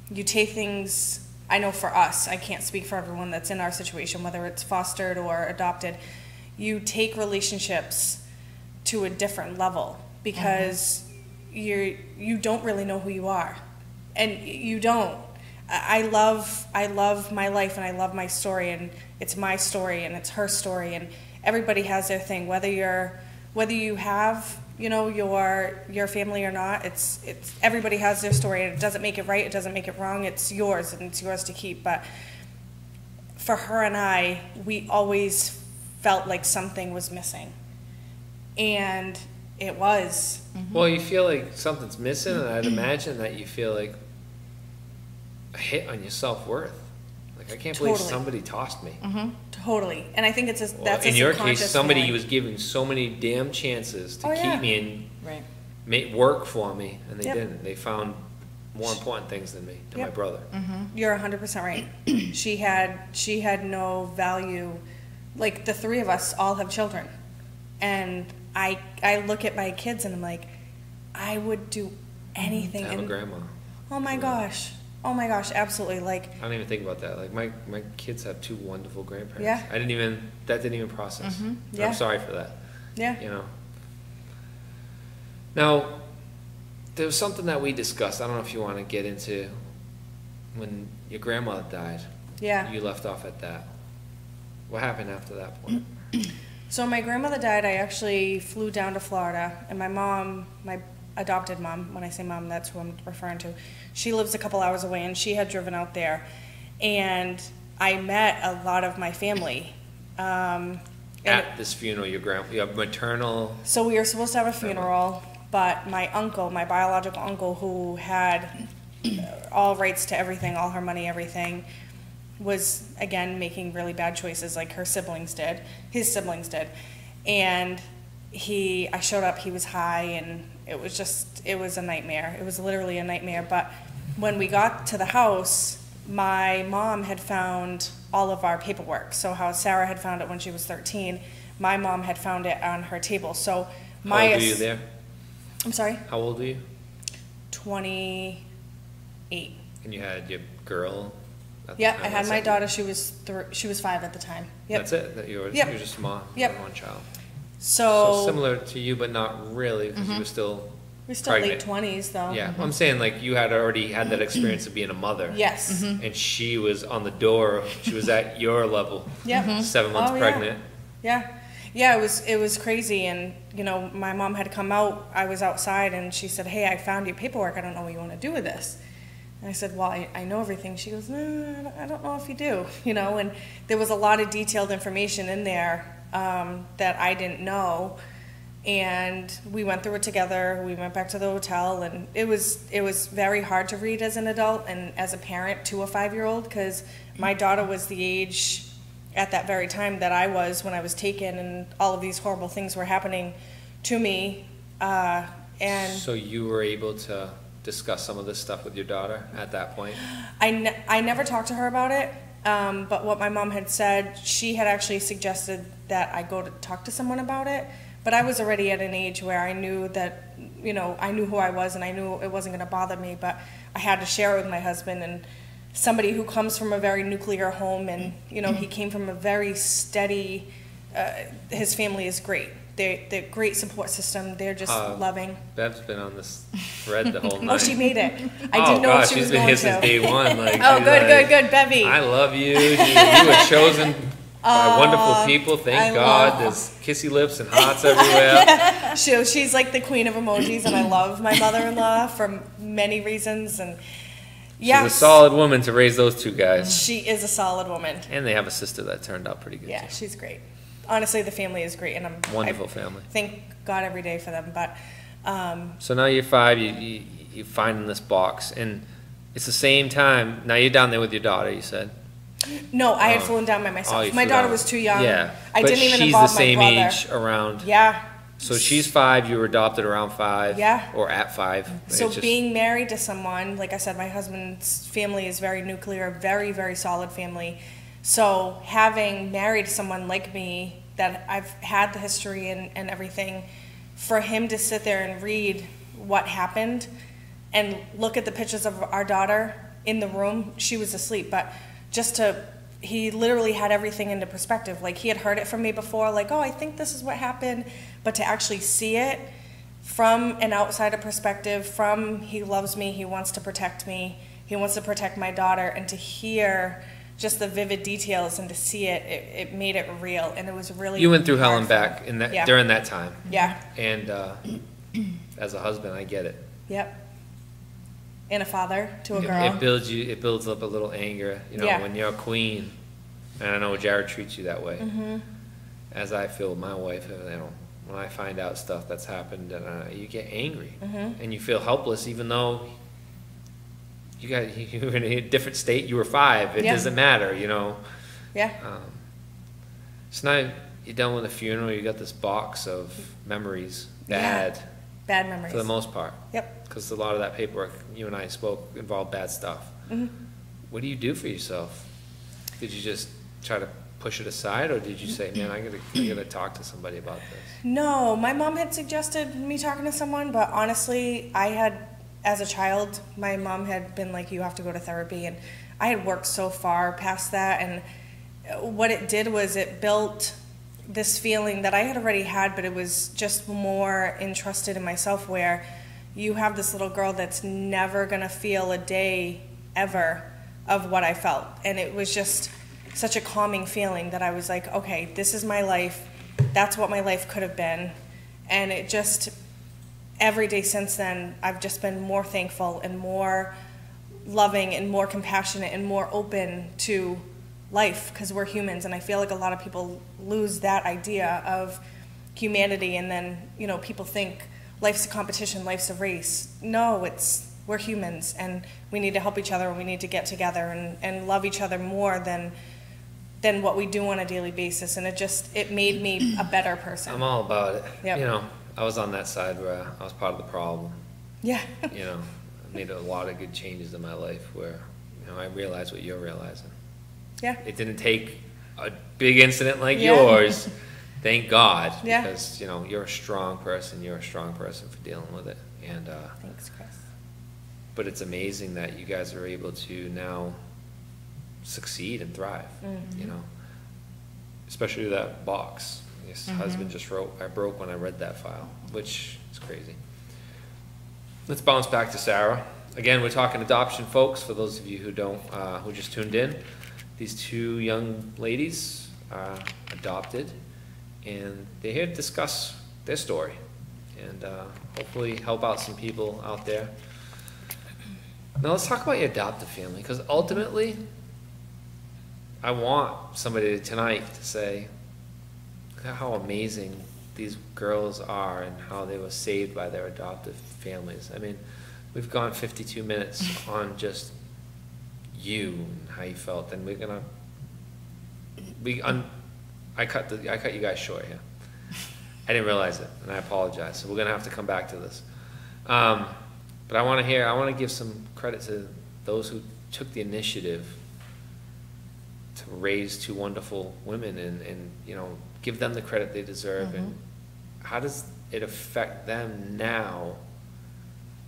You take things, I know for us, I can't speak for everyone that's in our situation, whether it's fostered or adopted, you take relationships to a different level because you don't really know who you are. And you don't. I love my life and I love my story, and it's my story and it's her story, and everybody has their thing, whether you have, you know, your family or not. It's everybody has their story, and it doesn't make it right, it doesn't make it wrong. It's yours and it's yours to keep. But for her and I, we always felt like something was missing, and it was. Well, you feel like something's missing, and I'd imagine that you feel like a hit on your self-worth. Like, I can't believe somebody tossed me. Totally. And I think that's in your case, subconscious somebody feeling. was giving so many damn chances to keep me and Right. work for me, and they Yep. didn't. They found more important things than me, to my Yep. brother. You're 100% right. She had no value. Like, the three of us all have children, and I look at my kids and I'm like, I would do anything. To have a grandma. Oh my gosh, absolutely. Like, I don't even think about that. Like my kids have two wonderful grandparents. Yeah. That didn't even process. Yeah. I'm sorry for that. yeah, You know. Now, there was something that we discussed. I don't know if you want to get into when your grandmother died. yeah. You left off at that. What happened after that point? So my grandmother died. I actually flew down to Florida, and my mom, my adopted mom, when I say mom, that's who I'm referring to, she lives a couple hours away, and she had driven out there, and I met a lot of my family. At this funeral, your maternal. So we were supposed to have a funeral, but my uncle, my biological uncle, who had all rights to everything, all her money, everything, was, again, making really bad choices like his siblings did. And I showed up, he was high, and it was a nightmare. It was literally a nightmare. But when we got to the house, my mom had found all of our paperwork. So how Sarah had found it when she was 13, my mom had found it on her table. So How old were you there? I'm sorry? How old were you? 28. And you had your girl? At the Yeah, time? I had That's my it? daughter. She was 5 at the time. Yep. That's it? That you were Yep. just one child? So Similar to you, but not really, because you were still we're still pregnant. late 20s though. Yeah, I'm saying like you had already had that experience of being a mother. Yes. And she was on the door. She was at your level. Yep. 7 months Oh, yeah. pregnant. Yeah. Yeah, it was crazy, and you know, my mom had come out. I was outside, and she said, "Hey, I found your paperwork. I don't know what you want to do with this." And I said, "Well, I know everything." She goes, "No, I don't know if you do." You know, and there was a lot of detailed information in there that I didn't know, and we went through it together. We went back to the hotel, and it was very hard to read as an adult and as a parent to a 5-year-old, because my daughter was the age at that very time that I was when I was taken, and all of these horrible things were happening to me. And so you were able to discuss some of this stuff with your daughter at that point? I never talked to her about it, but what my mom had said, she had actually suggested that I go to talk to someone about it, but I was already at an age where I knew that, you know, I knew who I was, and I knew it wasn't going to bother me, but I had to share it with my husband, and somebody who comes from a very nuclear home, and you know, he came from a very steady, his family is great. They're great support system. They're just loving. Bev's been on this thread the whole night. Oh, she made it. I didn't know if she was going to. She's been here since day one. Like, oh, good, Bevy. I love you. You were chosen by wonderful people. Thank God. There's kissy lips and hearts everywhere. Yeah. She's like the queen of emojis, and I love my mother-in-law for many reasons. And yes, she's a solid woman to raise those two guys. She is a solid woman. And they have a sister that turned out pretty good. Yeah, too. she's great. Honestly, the family is great, and Wonderful family. Thank God every day for them. But so now you're 5. You find in this box, and it's the same time. Now you're down there with your daughter. You said. No, I had flown down by myself. My daughter was too young. Yeah, I didn't even involve my brother. She's the same age around. Yeah. So she's 5. You were adopted around 5. Yeah. Or at 5. So being married to someone, like I said, my husband's family is very nuclear, very, very solid family. So having married someone like me, that I've had the history and everything, for him to sit there and read what happened and look at the pictures of our daughter in the room, she was asleep, but he literally had everything into perspective. Like, he had heard it from me before, like, oh, I think this is what happened, but to actually see it from an outsider perspective, from he loves me, he wants to protect me, he wants to protect my daughter, and to hear just the vivid details and to see it made it real, and it was really. You went through hell and back in that during that time. Yeah. And as a husband, I get it. Yep. And a father to a girl. It builds up a little anger, you know, when you're a queen, and I know Jared treats you that way. Mm-hmm. As I feel with my wife, you know, when I find out stuff that's happened, you get angry, and you feel helpless, even though you were in a different state. You were 5. It doesn't matter, you know. Yeah. So now you're done with the funeral. You got this box of memories, bad memories for the most part. Yep. Because a lot of that paperwork you and I spoke involved bad stuff. Mm-hmm. What do you do for yourself? Did you just try to push it aside, or did you say, "Man, I gotta talk to somebody about this"? No, my mom had suggested me talking to someone, but honestly, as a child, my mom had been like, you have to go to therapy, and I had worked so far past that, and what it did was it built this feeling that I had already had, but it was just more entrusted in myself, where you have this little girl that's never gonna feel a day ever of what I felt, and it was just such a calming feeling that I was like, okay, this is my life, that's what my life could have been, and it just, every day since then, I've just been more thankful and more loving and more compassionate and more open to life, because we're humans, and I feel like a lot of people lose that idea of humanity, and then, you know, people think life's a competition, life's a race. No, we're humans, and we need to help each other, and we need to get together and love each other more than what we do on a daily basis, and it made me a better person. I'm all about it. Yep. You know, I was on that side where I was part of the problem. Yeah. You know, I made a lot of good changes in my life where, you know, I realized what you're realizing. Yeah. It didn't take a big incident like yours, thank God, Yeah. because, you know, you're a strong person. You're a strong person for dealing with it. And Thanks, Chris. but it's amazing that you guys are able to now succeed and thrive. Mm-hmm. You know, especially that box. His husband just wrote, "I broke when I read that file," which is crazy. Let's bounce back to Sarah. Again, we're talking adoption, folks. For those of you who don't, who just tuned in, these two young ladies adopted, and they're here to discuss their story and hopefully help out some people out there. Now let's talk about your adoptive family, because ultimately, I want somebody tonight to say, look at how amazing these girls are and how they were saved by their adoptive families. I mean, we've gone 52 minutes on just you and how you felt, and we're gonna I cut you guys short here. I didn't realize it, and I apologize. So we're gonna have to come back to this. But I want to give some credit to those who took the initiative to raise two wonderful women and give them the credit they deserve. And how does it affect them now?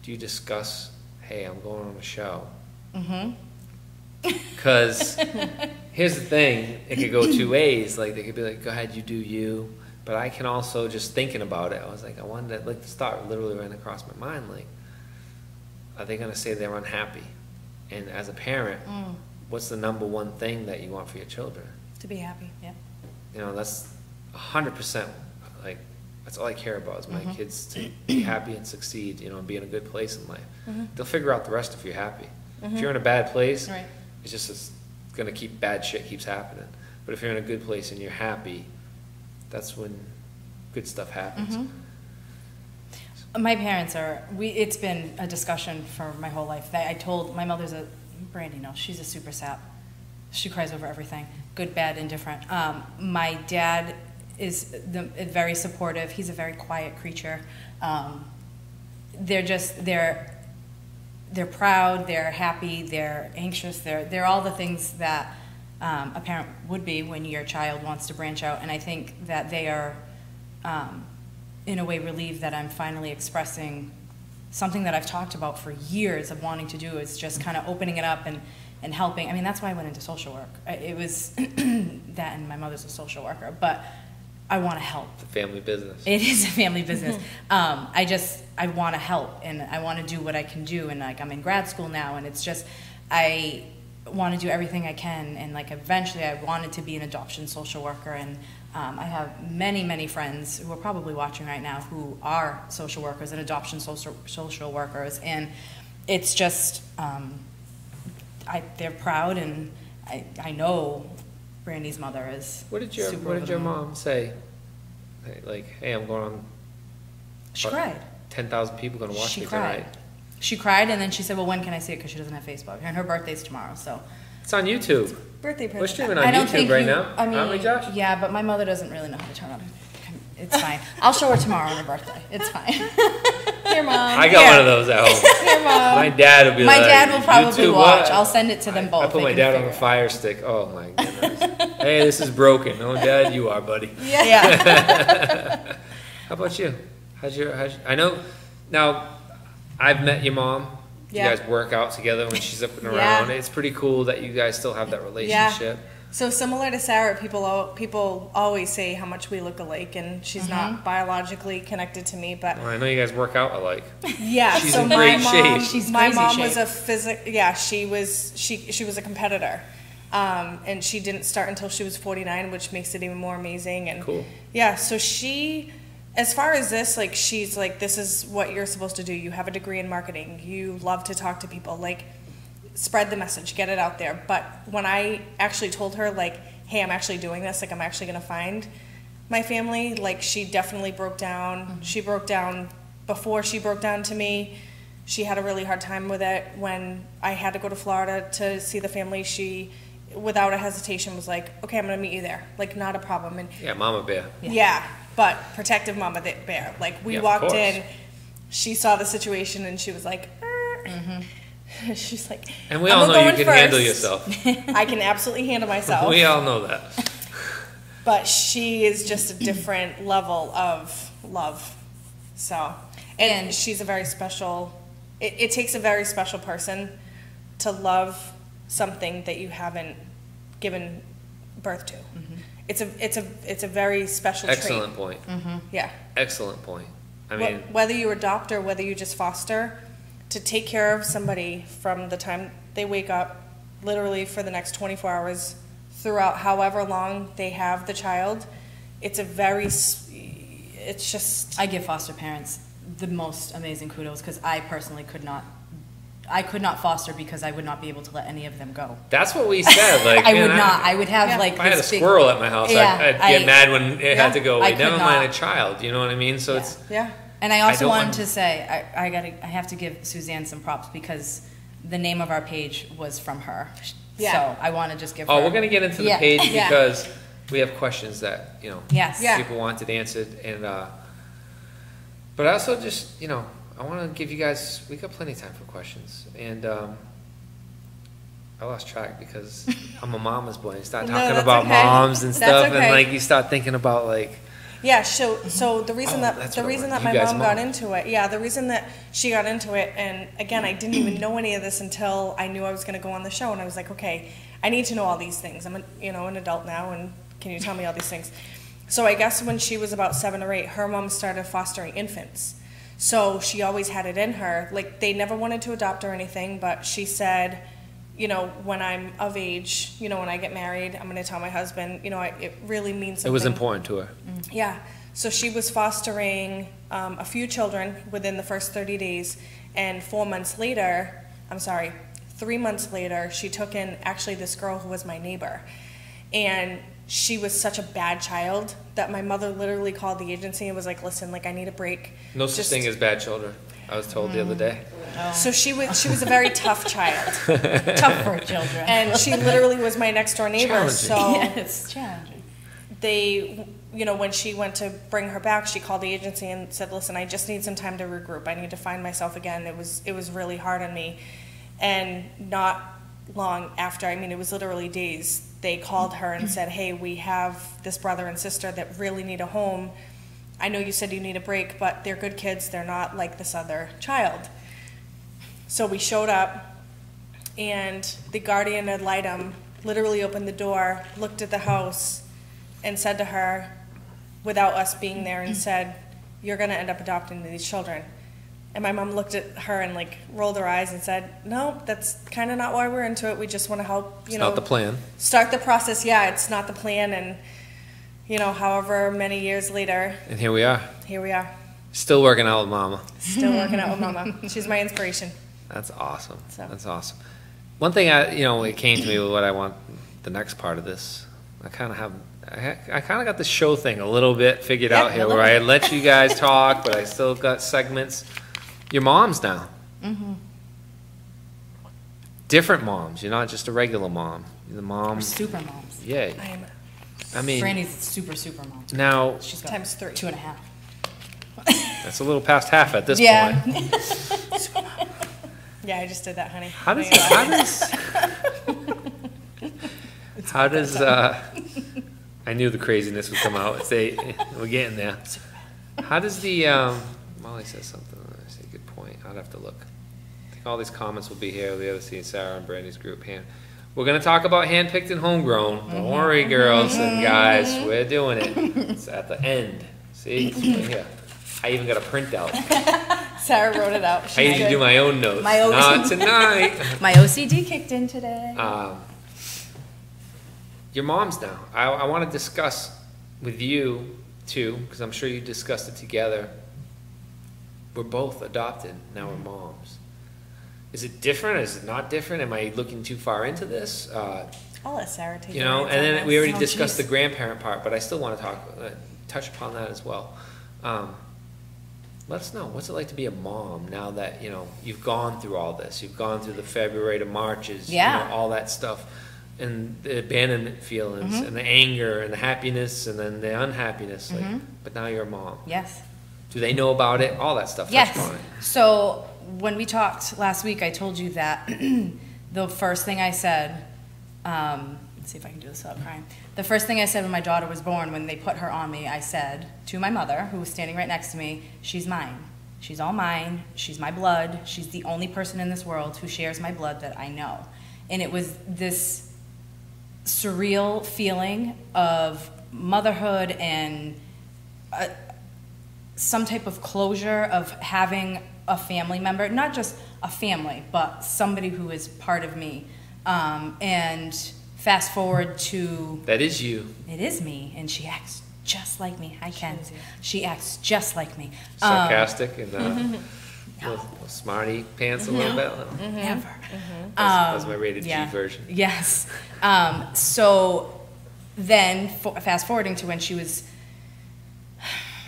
Do you discuss, hey, I'm going on a show? Because here's the thing, it could go two ways. Like, they could be like, go ahead, you do you. But I can also, just thinking about it, I was like, I wanted to, like, the thought literally ran across my mind, like, are they going to say they're unhappy? And as a parent, what's the number one thing that you want for your children? To be happy, yeah. That's 100%, like, that's all I care about is my kids to be happy and succeed, and be in a good place in life. They'll figure out the rest if you're happy. If you're in a bad place, Right. it's going to keep, bad shit keeps happening. But if you're in a good place and you're happy, that's when good stuff happens. My parents it's been a discussion for my whole life. I told, my mother's Brandy knows, she's a super sap. She cries over everything, good, bad, indifferent. My dad is very supportive. He's a very quiet creature. They're proud, they're happy, they're anxious, they're all the things that a parent would be when your child wants to branch out. And I think that they are, in a way, relieved that I'm finally expressing something that I've talked about for years of wanting to do, is just kind of opening it up and helping. I mean, that's why I went into social work. It was that, and my mother's a social worker, but I want to help. It's a family business. It is a family business. I want to help, and I want to do what I can do, and like, I'm in grad school now, and it's just, I want to do everything I can, and like, eventually I wanted to be an adoption social worker, and I have many, many friends who are probably watching right now who are social workers and adoption social workers, and it's just, they're proud, and I know Brandy's mother is. What did your mom say? Like, hey, I'm going on. She cried. 10,000 people going to watch me tonight. She cried, and then she said, well, when can I see it? Because she doesn't have Facebook. And her birthday's tomorrow, so. It's on YouTube. Birthday present. We're streaming on YouTube right now. Aren't we, Josh? Yeah, but my mother doesn't really know how to turn on. It's fine. I'll show her tomorrow on her birthday. It's fine. Here, Mom. I got one of those at home. Here, Mom. My dad will be my like, dad will probably YouTube, watch. what? I'll send it to them both. I put my dad on a fire stick. Oh, my goodness. Hey, this is broken. Oh, Dad, you are, buddy. Yeah. How about you? I know, now, I've met your mom. You guys work out together when she's up and around. Yeah. It's pretty cool that you guys still have that relationship. Yeah. So similar to Sarah, people always say how much we look alike, and she's not biologically connected to me, but Well, I know you guys work out alike. yeah. She's so in my great mom, shape. my She's mom crazy was shape. she was a competitor, and she didn't start until she was 49, which makes it even more amazing. And Cool. Yeah, so she, as far as this, like, she's like, this is what you're supposed to do. You have a degree in marketing. You love to talk to people. Like, spread the message, get it out there. But when I actually told her, like, hey, I'm actually doing this, like, I'm actually going to find my family, like, she definitely broke down. She broke down before she broke down to me. She had a really hard time with it. When I had to go to Florida to see the family, she, without a hesitation, was like, okay, I'm going to meet you there. Like, not a problem. And Yeah, Mama Bear. yeah, but protective Mama Bear. Like, we Yeah, of walked course. in, she saw the situation, and she was like, she's like, And we I'm all know you going can first. handle yourself. I can absolutely handle myself. We all know that. But she is just a different level of love. So, and she's a very special, it takes a very special person to love something that you haven't given birth to. It's a very special Excellent trait. point. Yeah. Excellent point. I mean, Whether you adopt or whether you just foster, to take care of somebody from the time they wake up, literally for the next 24 hours, throughout however long they have the child, it's a very, it's just. I give foster parents the most amazing kudos because I personally could not foster because I would not be able to let any of them go. That's what we said. Like I would not. I would have like. If I had a squirrel at my house, I'd get mad when it had to go away. Never mind a child. You know what I mean? So it's. Yeah. And I also wanted to say I have to give Suzanne some props because the name of our page was from her. Yeah. So I want to just give her. Oh, we're gonna get into the page because we have questions that people wanted answered, and but I also just I want to give you guys. We got plenty of time for questions, and I lost track because I'm a mama's boy. You start talking about moms and stuff, and like you start thinking about like. Yeah, so the reason that my mom got into it, the reason that she got into it, and again, I didn't even know any of this until I knew I was going to go on the show, and I was like, okay, I need to know all these things. I'm an adult now, and can you tell me all these things? So I guess when she was about 7 or 8, her mom started fostering infants. So she always had it in her. Like, they never wanted to adopt or anything, but she said, when I'm of age, when I get married, I'm going to tell my husband, it really means something. It was important to her. Yeah. So she was fostering a few children within the first 30 days, and 3 months later, she took in actually this girl who was my neighbor. And she was such a bad child that my mother literally called the agency and was like, listen, like, I need a break. No such thing as bad children, I was told the other day. Oh. So she was a very tough child. Tough for children. And she literally was my next door neighbor. So it's challenging. They, when she went to bring her back, she called the agency and said, listen, I just need some time to regroup. I need to find myself again. It was really hard on me. And not long after, it was literally days, they called her and said, hey, we have this brother and sister that really need a home. I know you said you need a break, but they're good kids. They're not like this other child. So we showed up, and the guardian ad litem literally opened the door, looked at the house, and said to her, without us being there, and said, you're going to end up adopting these children. And my mom looked at her and like rolled her eyes and said, no, that's kind of not why we're into it. We just want to help, It's not the plan. Start the process. Yeah, it's not the plan. And, however many years later. And here we are. Still working out with Mama. She's my inspiration. That's awesome. That's awesome. One thing it came to me with what I want the next part of this. I kind of got the show thing a little bit figured out here, where I let you guys talk, but I still got segments. Your moms now. Mm-hmm. Different moms. You're not just a regular mom. You're the mom. We're super moms. Yeah. Brandy's super mom. Now. She's got times 3. 2.5. That's a little past half at this point. Yeah, I just did that, honey. How does I knew the craziness would come out. We're getting there. How does the Molly says something. I say good point. I'd have to look. I think all these comments will be here. We'll be able to see Sarah and Brandy's group. We're going to talk about handpicked and homegrown. Don't worry, girls and guys. We're doing it. It's at the end. See? It's right here. I even got a printout. Sarah wrote it out. I usually do my own notes. Not tonight. My OCD kicked in today. Your moms now. I want to discuss with you too, because I'm sure you discussed it together. We're both adopted. Now we're moms. Is it different? Is it not different? Am I looking too far into this? I'll let Sarah take it. And then we already discussed the grandparent part, but I still want to touch upon that as well. Let us know, what's it like to be a mom now that you've gone through all this? You've gone through the February to Marches, all that stuff, and the abandonment feelings, and the anger, and the happiness, and then the unhappiness. But now you're a mom. Yes. Do they know about it? All that stuff. Yes. So when we talked last week, I told you that the first thing I said. Let's see if I can do this without crying. The first thing I said when my daughter was born, when they put her on me, I said to my mother, who was standing right next to me, she's mine. She's all mine. She's my blood. She's the only person in this world who shares my blood that I know. And it was this surreal feeling of motherhood and some type of closure of having a family member, not just a family, but somebody who is part of me. And fast forward to... That is you. It is me, and she acts just like me. Hi, Ken. is, yeah. She acts just like me. Sarcastic and little smarty pants a little bit. Never. That's my rated G Yeah. version. Yes. So then, fast forwarding to when she was,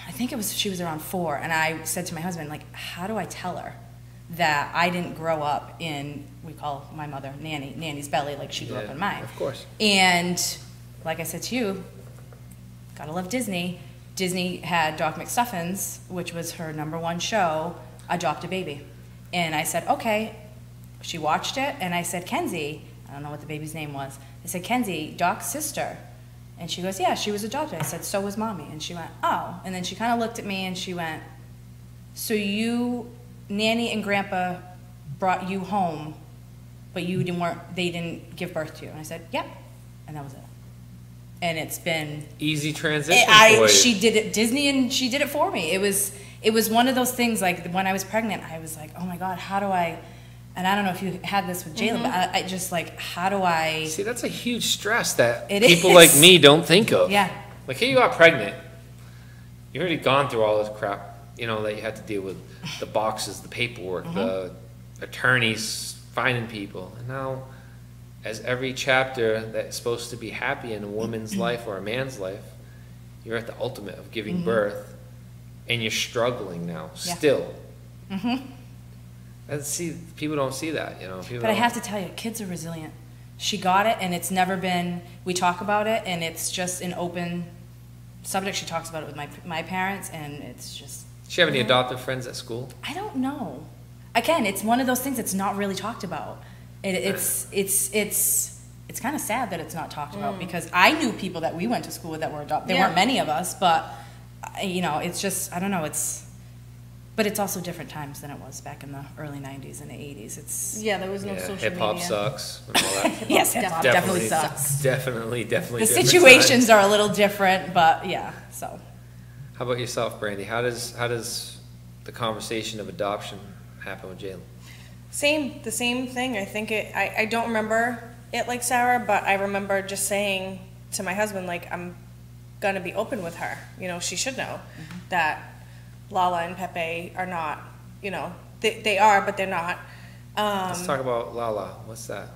I think she was around 4, and I said to my husband, like, how do I tell her that I didn't grow up in, we call my mother Nanny's belly, like she grew up in mine. Of course. And like I said to you, gotta love Disney. Disney had Doc McStuffins, which was her #1 show, Adopt a Baby. And I said, okay. She watched it, and I said, Kenzie, I don't know what the baby's name was. I said, Kenzie, Doc's sister. And she goes, yeah, she was adopted. I said, so was Mommy. And she went, oh. And then she kind of looked at me, and she went, so Nanny and Grandpa brought you home, but they didn't give birth to you. And I said, yep. And that was it. And it's been easy transition for you. She did it, Disney, and she did it for me. It was one of those things, like when I was pregnant, I was like, oh my God, how do I, and I don't know if you had this with Jayla, but I just like, how do I? See, that's a huge stress that It people is. like me don't think of. Yeah. Like, here you got pregnant. You've already gone through all this crap, you know, that you had to deal with the boxes, the paperwork, the attorneys finding people. And now, as every chapter that's supposed to be happy in a woman's life or a man's life, you're at the ultimate of giving birth, and you're struggling now, still. And see, people don't see that, you know. But I have to tell you, kids are resilient. She got it, and it's never been, we talk about it, and it's just an open subject. She talks about it with my parents, and it's just. Does she have any adoptive friends at school? I don't know. Again, it's one of those things that's not really talked about. It's kind of sad that it's not talked about, because I knew people that we went to school with that were adopted. There weren't many of us, but you know, it's just, I don't know. But it's also different times than it was back in the early '90s and the '80s. There was no social media. Hip hop sucks and all that. Yes, hip hop definitely sucks. Definitely. The situations are a little different, but yeah. So. How about yourself, Brandy? How does the conversation of adoption happen with Jayla? The same thing. I think I don't remember it like Sarah, but I remember just saying to my husband, like, I'm gonna be open with her. You know, she should know that Lala and Pepe are not, you know, they are, but they're not. Let's talk about Lala. What's that?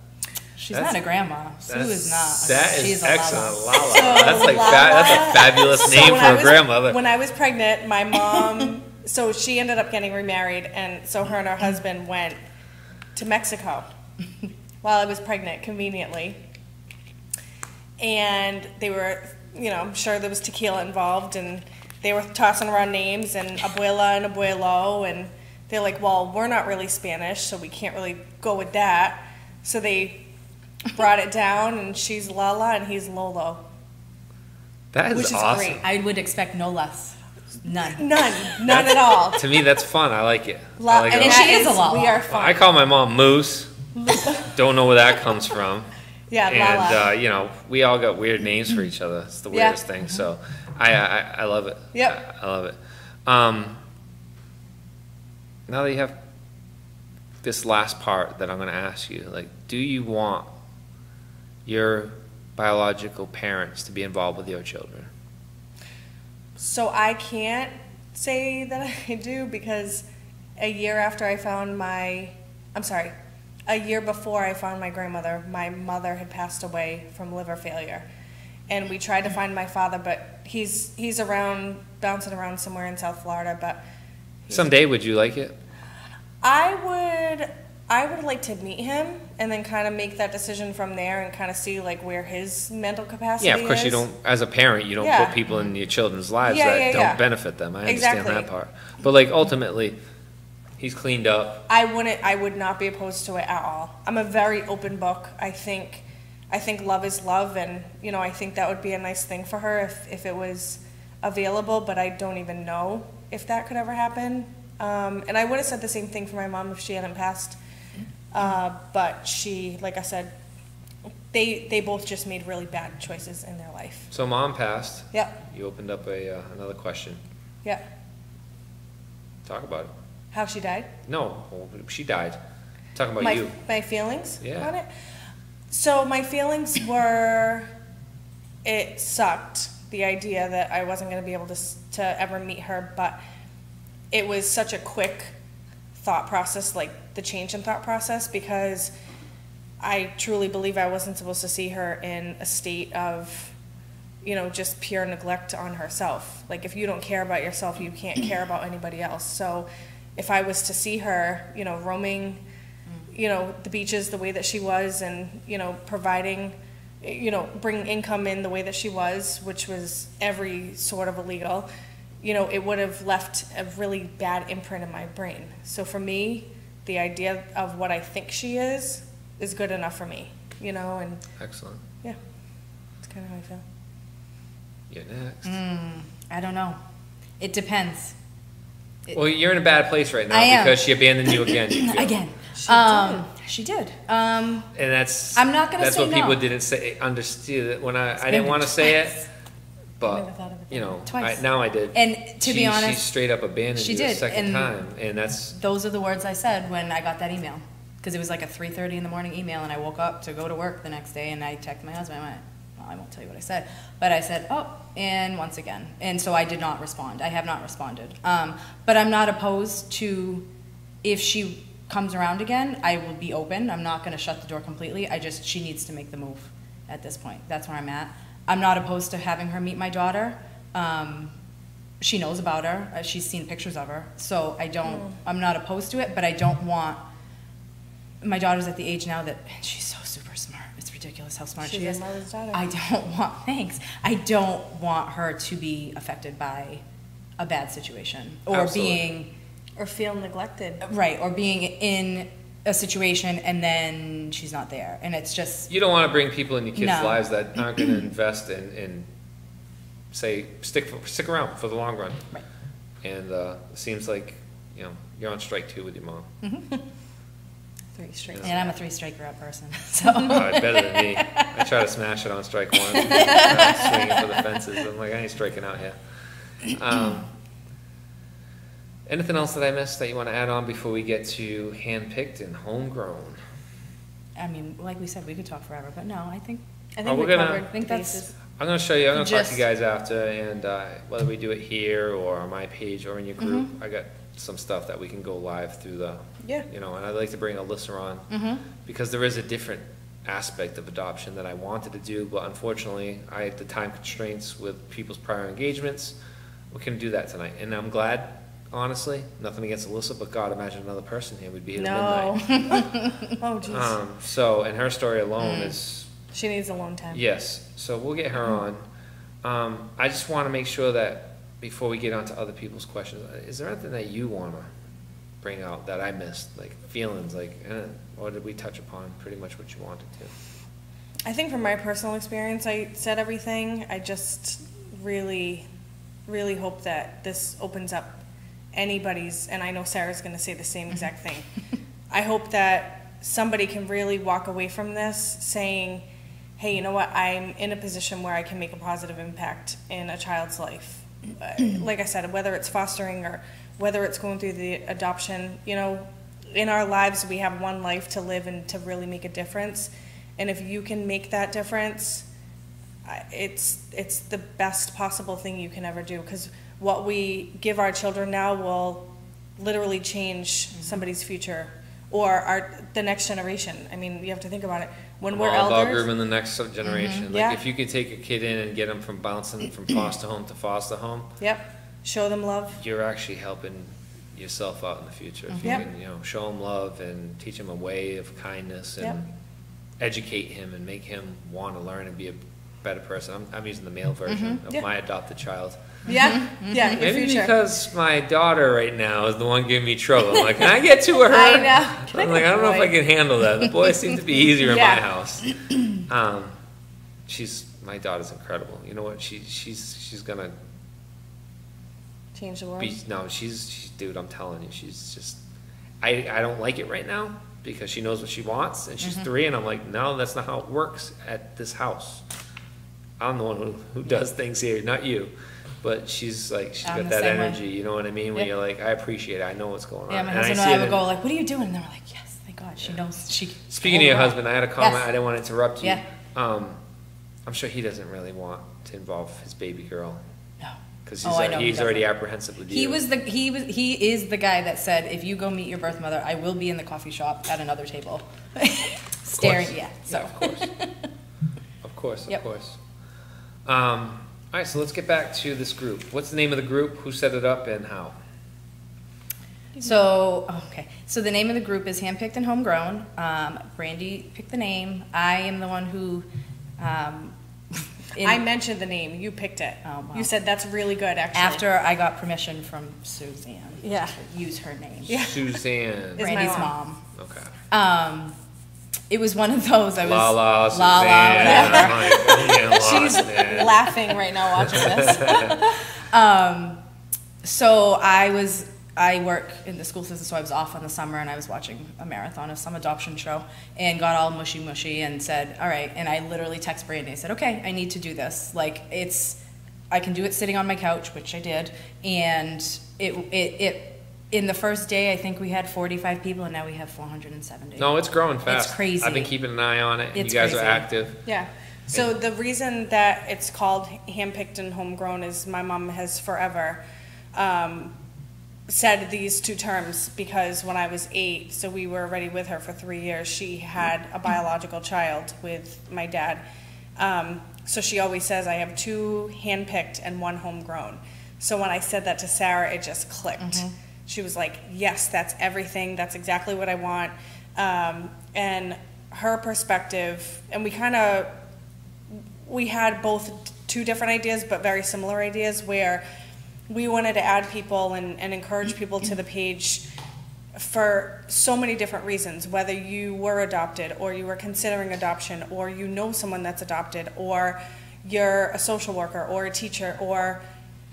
She's not a grandma. Sue is not. That is She's a excellent. Lala. Lala. That's like that's a fabulous name for a grandmother. When I was pregnant, my mom, so she ended up getting remarried, and so her and her husband went to Mexico while I was pregnant, conveniently. And they were, you know, I'm sure there was tequila involved, and they were tossing around names, and abuela and abuelo, and they're like, well, we're not really Spanish, so we can't really go with that. So they brought it down, and she's Lala and he's Lolo. That is which is awesome. great. I would expect no less. None at all. To me, that's fun. I like it. I like it and a lot. she is a Lala. We are fun. I call my mom Moose. Don't know where that comes from. Yeah, And Lala. you know, we all got weird names for each other. It's the weirdest thing. So I love it. Yep. I love it. Now that you have this last part that I'm going to ask you, like, do you want your biological parents to be involved with your children? So I can't say that I do, because a year before I found my grandmother, my mother had passed away from liver failure. And we tried to find my father, but he's around, bouncing around somewhere in South Florida. But Someday, would you like it? I would like to meet him and then kind of make that decision from there and kind of see like where his mental capacity is. Yeah, of course you don't, as a parent, you don't put people in your children's lives that don't benefit them. I understand that part. But like ultimately, he's cleaned up. I would not be opposed to it at all. I'm a very open book. I think love is love, and you know, I think that would be a nice thing for her if it was available, but I don't even know if that could ever happen. And I would have said the same thing for my mom if she hadn't passed. But she, like I said, they both just made really bad choices in their life. So mom passed. Yep. You opened up another question. Yep. Talk about it. How she died? No, she died. Talking about you. My feelings Yeah. on it? So my feelings were, it sucked. the idea that I wasn't going to be able to ever meet her, but it was such a quick thought process, like the change in thought process, because I truly believe I wasn't supposed to see her in a state of, just pure neglect on herself. Like, if you don't care about yourself, you can't care about anybody else. So if I was to see her, roaming, the beaches the way that she was, and, providing, bringing income in the way that she was, which was every sort of illegal, it would have left a really bad imprint in my brain. So for me, the idea of what I think she is good enough for me, and Excellent. yeah, that's kind of how I feel. You're next. I don't know. It depends. Well, you're in a bad place right now I am. because she abandoned you again. You feel. Again. She did. And that's I'm not gonna that's say what people no. didn't say. Understood when I didn't want to say it, but never thought of it Twice. now I did. And to be she honest, straight up abandoned she you did, the second and time, and that's those are the words I said when I got that email. Because it was like a 3:30 in the morning email, and I woke up to go to work the next day, and I texted my husband. I went, well, I won't tell you what I said, but I said, oh, and once again. And so I did not respond. I have not responded. But I'm not opposed to, if she comes around again, I will be open. I'm not going to shut the door completely. She needs to make the move at this point. That's where I'm at. I'm not opposed to having her meet my daughter. She knows about her. She's seen pictures of her. So I'm not opposed to it, but I don't want, my daughter's at the age now that she's so super smart. It's ridiculous how smart she is. I don't want her to be affected by a bad situation or Absolutely. Or feel neglected. Right, or being in a situation and then she's not there. And it's just... You don't want to bring people in your kids' No. lives that aren't going to invest in say, stick around for the long run. Right. And it seems like, you're on strike 2 with your mom. 3 straight. And I'm a 3-strike person, so... Better than me. I try to smash it on strike 1. Swinging for the fences. I'm like, I ain't striking out here. Anything else that I missed that you want to add on before we get to hand-picked and homegrown? I mean, like we said, we could talk forever, but no, I think I think we're we gonna- covered I think the that's- bases. I'm going to show you. I'm going to talk to you Just- guys after, and whether we do it here or on my page or in your group, Mm-hmm. I got some stuff that we can go live through the, Yeah. and I'd like to bring Alyssa on Mm-hmm. because there is a different aspect of adoption that I wanted to do, but unfortunately, I had the time constraints with people's prior engagements. We couldn't do that tonight, and I'm glad, honestly. Nothing against Alyssa, but God, imagine another person here. We'd be here till No. midnight. Oh, jeez. So, and her story alone is, She needs alone time. yes, so we'll get her on. I just want to make sure that before we get on to other people's questions, is there anything that you want to bring out that I missed, like feelings, or did we touch upon pretty much what you wanted to? I think from my personal experience, I said everything. I just really, really hope that this opens up anybody's, and I know Sarah's going to say the same exact thing. I hope that somebody can really walk away from this saying, hey, you know what, I'm in a position where I can make a positive impact in a child's life. Like I said, whether it's fostering or whether it's going through the adoption, in our lives we have one life to live and to really make a difference. And if you can make that difference, it's the best possible thing you can ever do, because what we give our children now will literally change somebody's future or the next generation. I mean, you have to think about it. When we're all about elders, grooming the next generation. Yeah. Like if you could take a kid in and get them from bouncing from foster home to foster home, yep, show them love. you're actually helping yourself out in the future. If you Yep. can, show him love and teach him a way of kindness and Yep. educate him and make him want to learn and be a better person. I'm using the male version of Yeah. my adopted child. Yeah, yeah, your Maybe future. because my daughter right now is the one giving me trouble. I'm like, can I get to her? I know. I'm like, I don't know if I can handle that. The boys seem to be easier in my Yeah. house. My daughter's incredible. You know what? She's gonna Change the world. be. No, she's dude. I'm telling you, she's just. I don't like it right now because she knows what she wants and she's 3, and I'm like, no, that's not how it works at this house. I'm the one who does things here, not you. But she's I'm got the that same way. energy, you know what I mean? When Yep. you're like, I appreciate it, I know what's going on. Yeah, my And husband see and I it would in- go like, what are you doing? And they were like, yes, thank God, she knows. Speaking of your Oh, husband, I had a comment, yes. I didn't want to interrupt you. Yeah. I'm sure he doesn't really want to involve his baby girl? No. Because he's already apprehensive with you. He is the guy that said, if you go meet your birth mother, I will be in the coffee shop at another table, staring. Yeah. So. Yeah, of course. Of course. Yep. Of course. All right, so let's get back to this group. What's the name of the group? Who set it up and how? So the name of the group is Handpicked and Homegrown. Brandy picked the name. I am the one who. I mentioned the name. You picked it. Oh, wow. You said that's really good, actually. After I got permission from Suzanne Yeah. to use her name. Yeah. Suzanne. Brandy's my mom. Okay. It was one of those. I was La Suzanne. She's laughing right now watching this. So I work in the school system, so I was off in the summer, and I was watching a marathon of some adoption show, and got all mushy and said, all right, and I literally text Brandy. I said, okay, I need to do this. Like, I can do it sitting on my couch, which I did, and it in the first day, I think we had 45 people, and now we have 470. No, it's growing fast. It's crazy. I've been keeping an eye on it, and It's you guys crazy. are active. Yeah. So the reason that it's called Handpicked and Homegrown is my mom has forever said these two terms, because when I was 8, so we were already with her for 3 years, she had a biological child with my dad. So she always says, I have 2 handpicked and 1 homegrown. So when I said that to Sarah, it just clicked. Mm-hmm. She was like, yes, that's everything. That's exactly what I want. And her perspective, and we had both 2 different ideas, but very similar ideas, where we wanted to add people and encourage people to the page for so many different reasons, whether you were adopted or you were considering adoption or you know someone that's adopted or you're a social worker or a teacher, or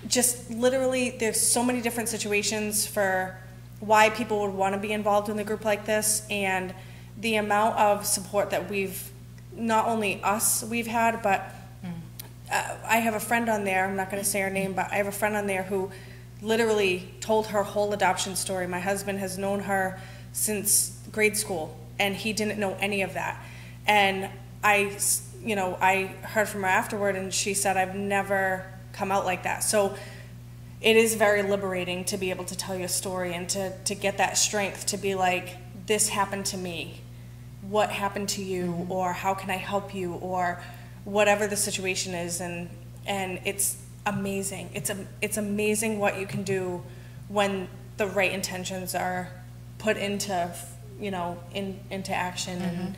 just literally there's so many different situations for why people would want to be involved in a group like this. And the amount of support that we've had, but I have a friend on there, I'm not going to say her name, but I have a friend on there who literally told her whole adoption story. My husband has known her since grade school, and he didn't know any of that. And I heard from her afterward, and she said, I've never come out like that. So it is very liberating to be able to tell your story and to get that strength to be like, this happened to me. What happened to you? Or how can I help you? Or whatever the situation is, and it's amazing. It's amazing what you can do when the right intentions are put into into action.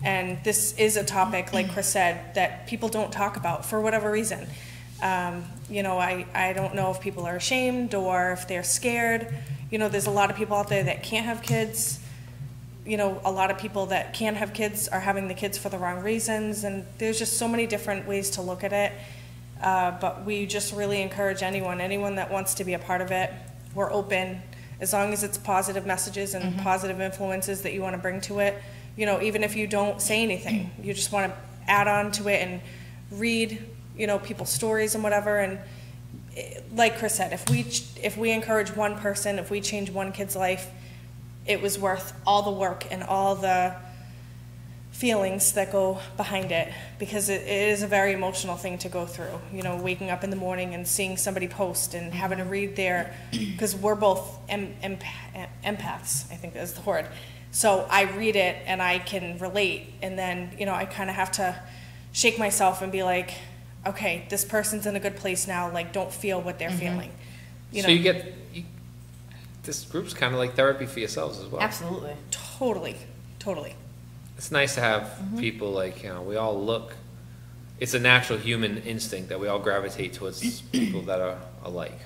And this is a topic, like Chris said, that people don't talk about for whatever reason. I don't know if people are ashamed or if they're scared. There's a lot of people out there that can't have kids. A lot of people that can have kids are having the kids for the wrong reasons, and there's just so many different ways to look at it. But we just really encourage anyone that wants to be a part of it. We're open, as long as it's positive messages and positive influences that you want to bring to it. Even if you don't say anything, you just want to add on to it and read, people's stories and whatever. And like Chris said, if we encourage one person, if we change one kid's life, it was worth all the work and all the feelings that go behind it, because it is a very emotional thing to go through. Waking up in the morning and seeing somebody post and having to read their, because we're both empaths, I think that's the word. So I read it and I can relate, and then I kind of have to shake myself and be like, okay, this person's in a good place now. Like, don't feel what they're feeling. So this group's kind of like therapy for yourselves as well. Absolutely. Totally. It's nice to have people like, we all look, it's a natural human instinct that we all gravitate towards people that are alike.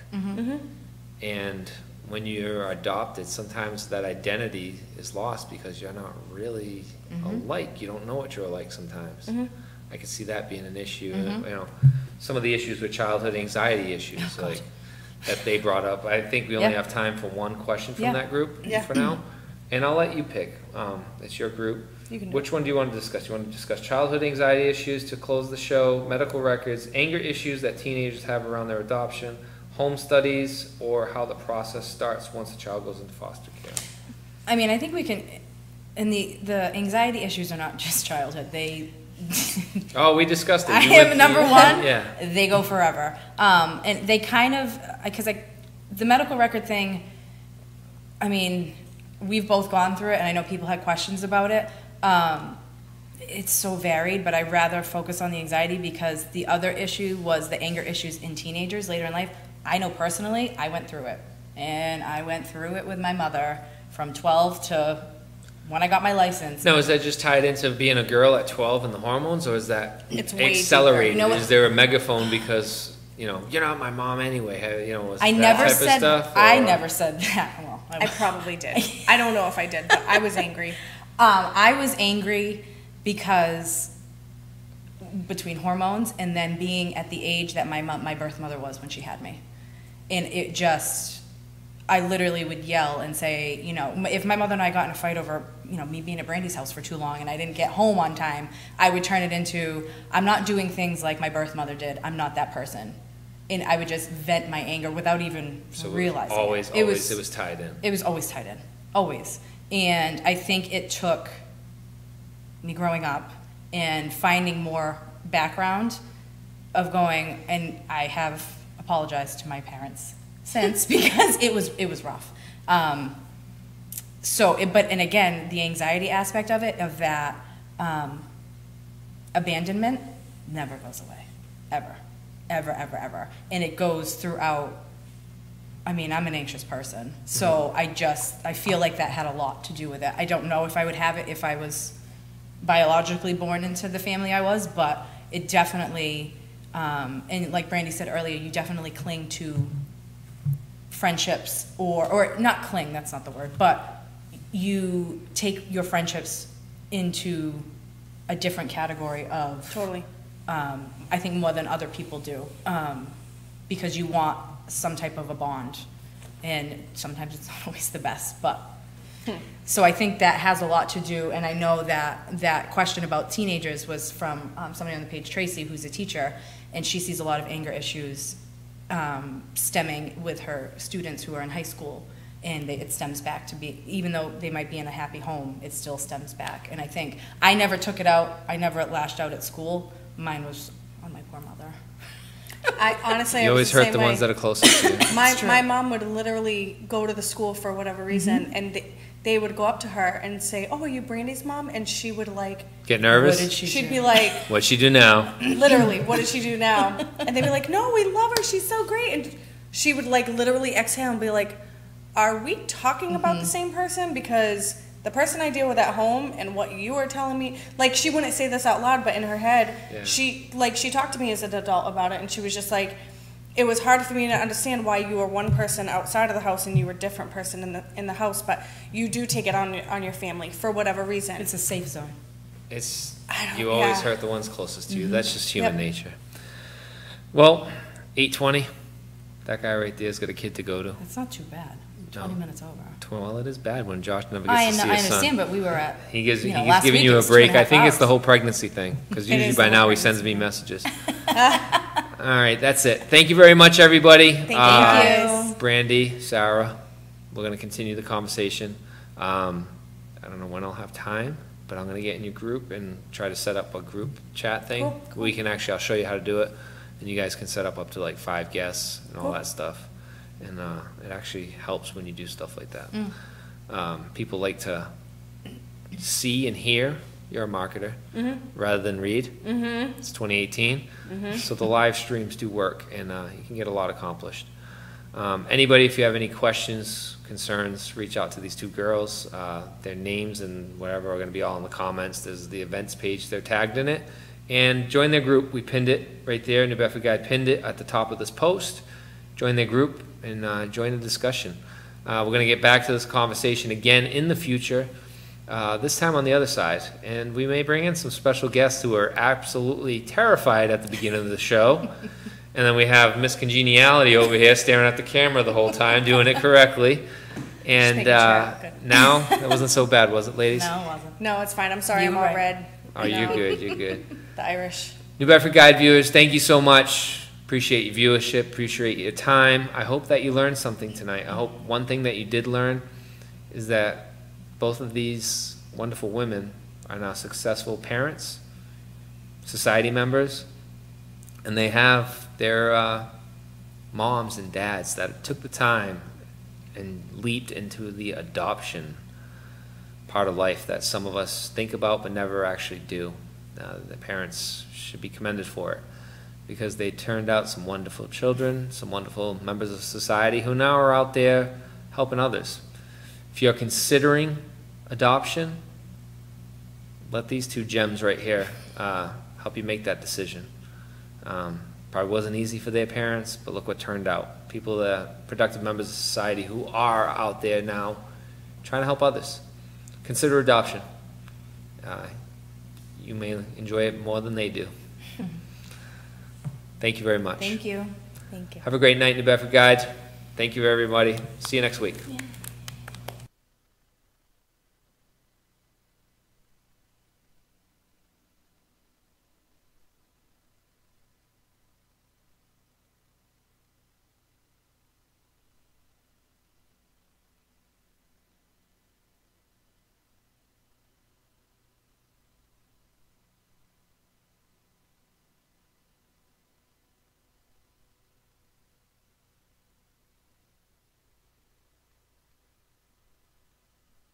And when you're adopted, sometimes that identity is lost because you're not really alike. You don't know what you're alike sometimes. I can see that being an issue. Some of the issues with childhood anxiety issues, that they brought up. I think we only have time for one question from that group for now. And I'll let you pick. It's your group. Which one do you want to discuss? You want to discuss childhood anxiety issues to close the show, medical records, anger issues that teenagers have around their adoption, home studies, or how the process starts once a child goes into foster care? I mean, I think we can, and the anxiety issues are not just childhood. Oh, we discussed it. I am number one. Yeah. They go forever. And they kind of, because the medical record thing, I mean, we've both gone through it, and I know people had questions about it. It's so varied, but I'd rather focus on the anxiety because the other issue was the anger issues in teenagers later in life. I know personally, I went through it. And I went through it with my mother from 12 to when I got my license. Now, is that just tied into being a girl at 12 and the hormones, or is that It's way accelerated? deeper. You know what? Is there a megaphone because, you're not my mom anyway? Was I that never type said of stuff? I or- never said that. Well, I probably did. I don't know if I did, but I was angry. I was angry because between hormones and then being at the age that my birth mother was when she had me. And it just, I literally would yell and say, if my mother and I got in a fight over, me being at Brandy's house for too long and I didn't get home on time, I would turn it into, I'm not doing things like my birth mother did. I'm not that person. And I would just vent my anger without even realizing it was tied in. It was always tied in, always. And I think it took me growing up and finding more background of going, and I have apologized to my parents since because it was rough. And again, the anxiety aspect of it, of that abandonment, never goes away, ever, ever, ever, ever. And it goes throughout. I mean, I'm an anxious person, so I feel like that had a lot to do with it. I don't know if I would have it if I was biologically born into the family I was, but it definitely, and like Brandy said earlier, you definitely cling to friendships, or not cling, that's not the word, but you take your friendships into a different category of, Totally. I think more than other people do, because you want some type of a bond, and sometimes it's not always the best, but so I think that has a lot to do. And I know that question about teenagers was from somebody on the page, Tracy, who's a teacher, and she sees a lot of anger issues stemming with her students who are in high school, and it stems back to be, even though they might be in a happy home, it still stems back. And I think I never took it out, I never lashed out at school. Mine was on my poor mother. I honestly, You I was always the hurt same the way. ones that are closest to you. My mom would literally go to the school for whatever reason, and they would go up to her and say, "Oh, are you Brandy's mom?" And she would Get nervous? What did she she'd do? be like, What'd she do now? literally, "What did she do now?" And they'd be like, "No, we love her. She's so great." And she would literally exhale and be like, "Are we talking about the same person? Because the person I deal with at home and what you are telling me," she wouldn't say this out loud, but in her head, Yeah. she talked to me as an adult about it, and she was just like, it was hard for me to understand why you were one person outside of the house and you were a different person in the house, but you do take it on your family for whatever reason. It's a safe zone. You always hurt the ones closest to you. That's just human nature. Well, 8:20. That guy right there's got a kid to go to. It's not too bad. 20 minutes over. Well, it is bad when Josh never gets I to see his son. understand, but we were at. He's last giving week you it a was break. 2.5 I think it's the hours. whole pregnancy thing, because usually is by the now whole he sends me pregnancy messages. All right, that's it. Thank you very much, everybody. Thank you. Brandy, Sarah, we're going to continue the conversation. I don't know when I'll have time, but I'm going to get in your group and try to set up a group chat thing. Cool. I'll show you how to do it, and you guys can set up to 5 guests and all that stuff. And it actually helps when you do stuff like that. People like to see and hear. You're a marketer rather than read. It's 2018, so the live streams do work, and you can get a lot accomplished. Anybody, if you have any questions, concerns, reach out to these two girls. Their names and whatever are going to be all in the comments. There's the events page. They're tagged in it. And join their group. We pinned it right there. New Bedford Guide pinned it at the top of this post. Join their group and join the discussion. We're going to get back to this conversation again in the future. This time on the other side, and we may bring in some special guests who are absolutely terrified at the beginning of the show, and then we have Miss Congeniality over here staring at the camera the whole time, doing it correctly, and now, it wasn't so bad, was it, ladies? No, it wasn't. No, it's fine. I'm sorry. You I'm were all right. red. Oh, you're good, you're good. The Irish. New Bedford Guide viewers, thank you so much. Appreciate your viewership, appreciate your time. I hope that you learned something tonight. I hope one thing that you did learn is that both of these wonderful women are now successful parents society members, and they have their moms and dads that took the time and leaped into the adoption part of life that some of us think about but never actually do. The parents should be commended for it, because they turned out some wonderful children, some wonderful members of society who now are out there helping others. If you're considering adoption, let these two gems right here help you make that decision. Probably wasn't easy for their parents, but look what turned out. People that are productive members of society who are out there now trying to help others. Consider adoption. You may enjoy it more than they do. Thank you very much. Thank you. Thank you. Have a great night, New Bedford Guide. Thank you, everybody. See you next week. Yeah.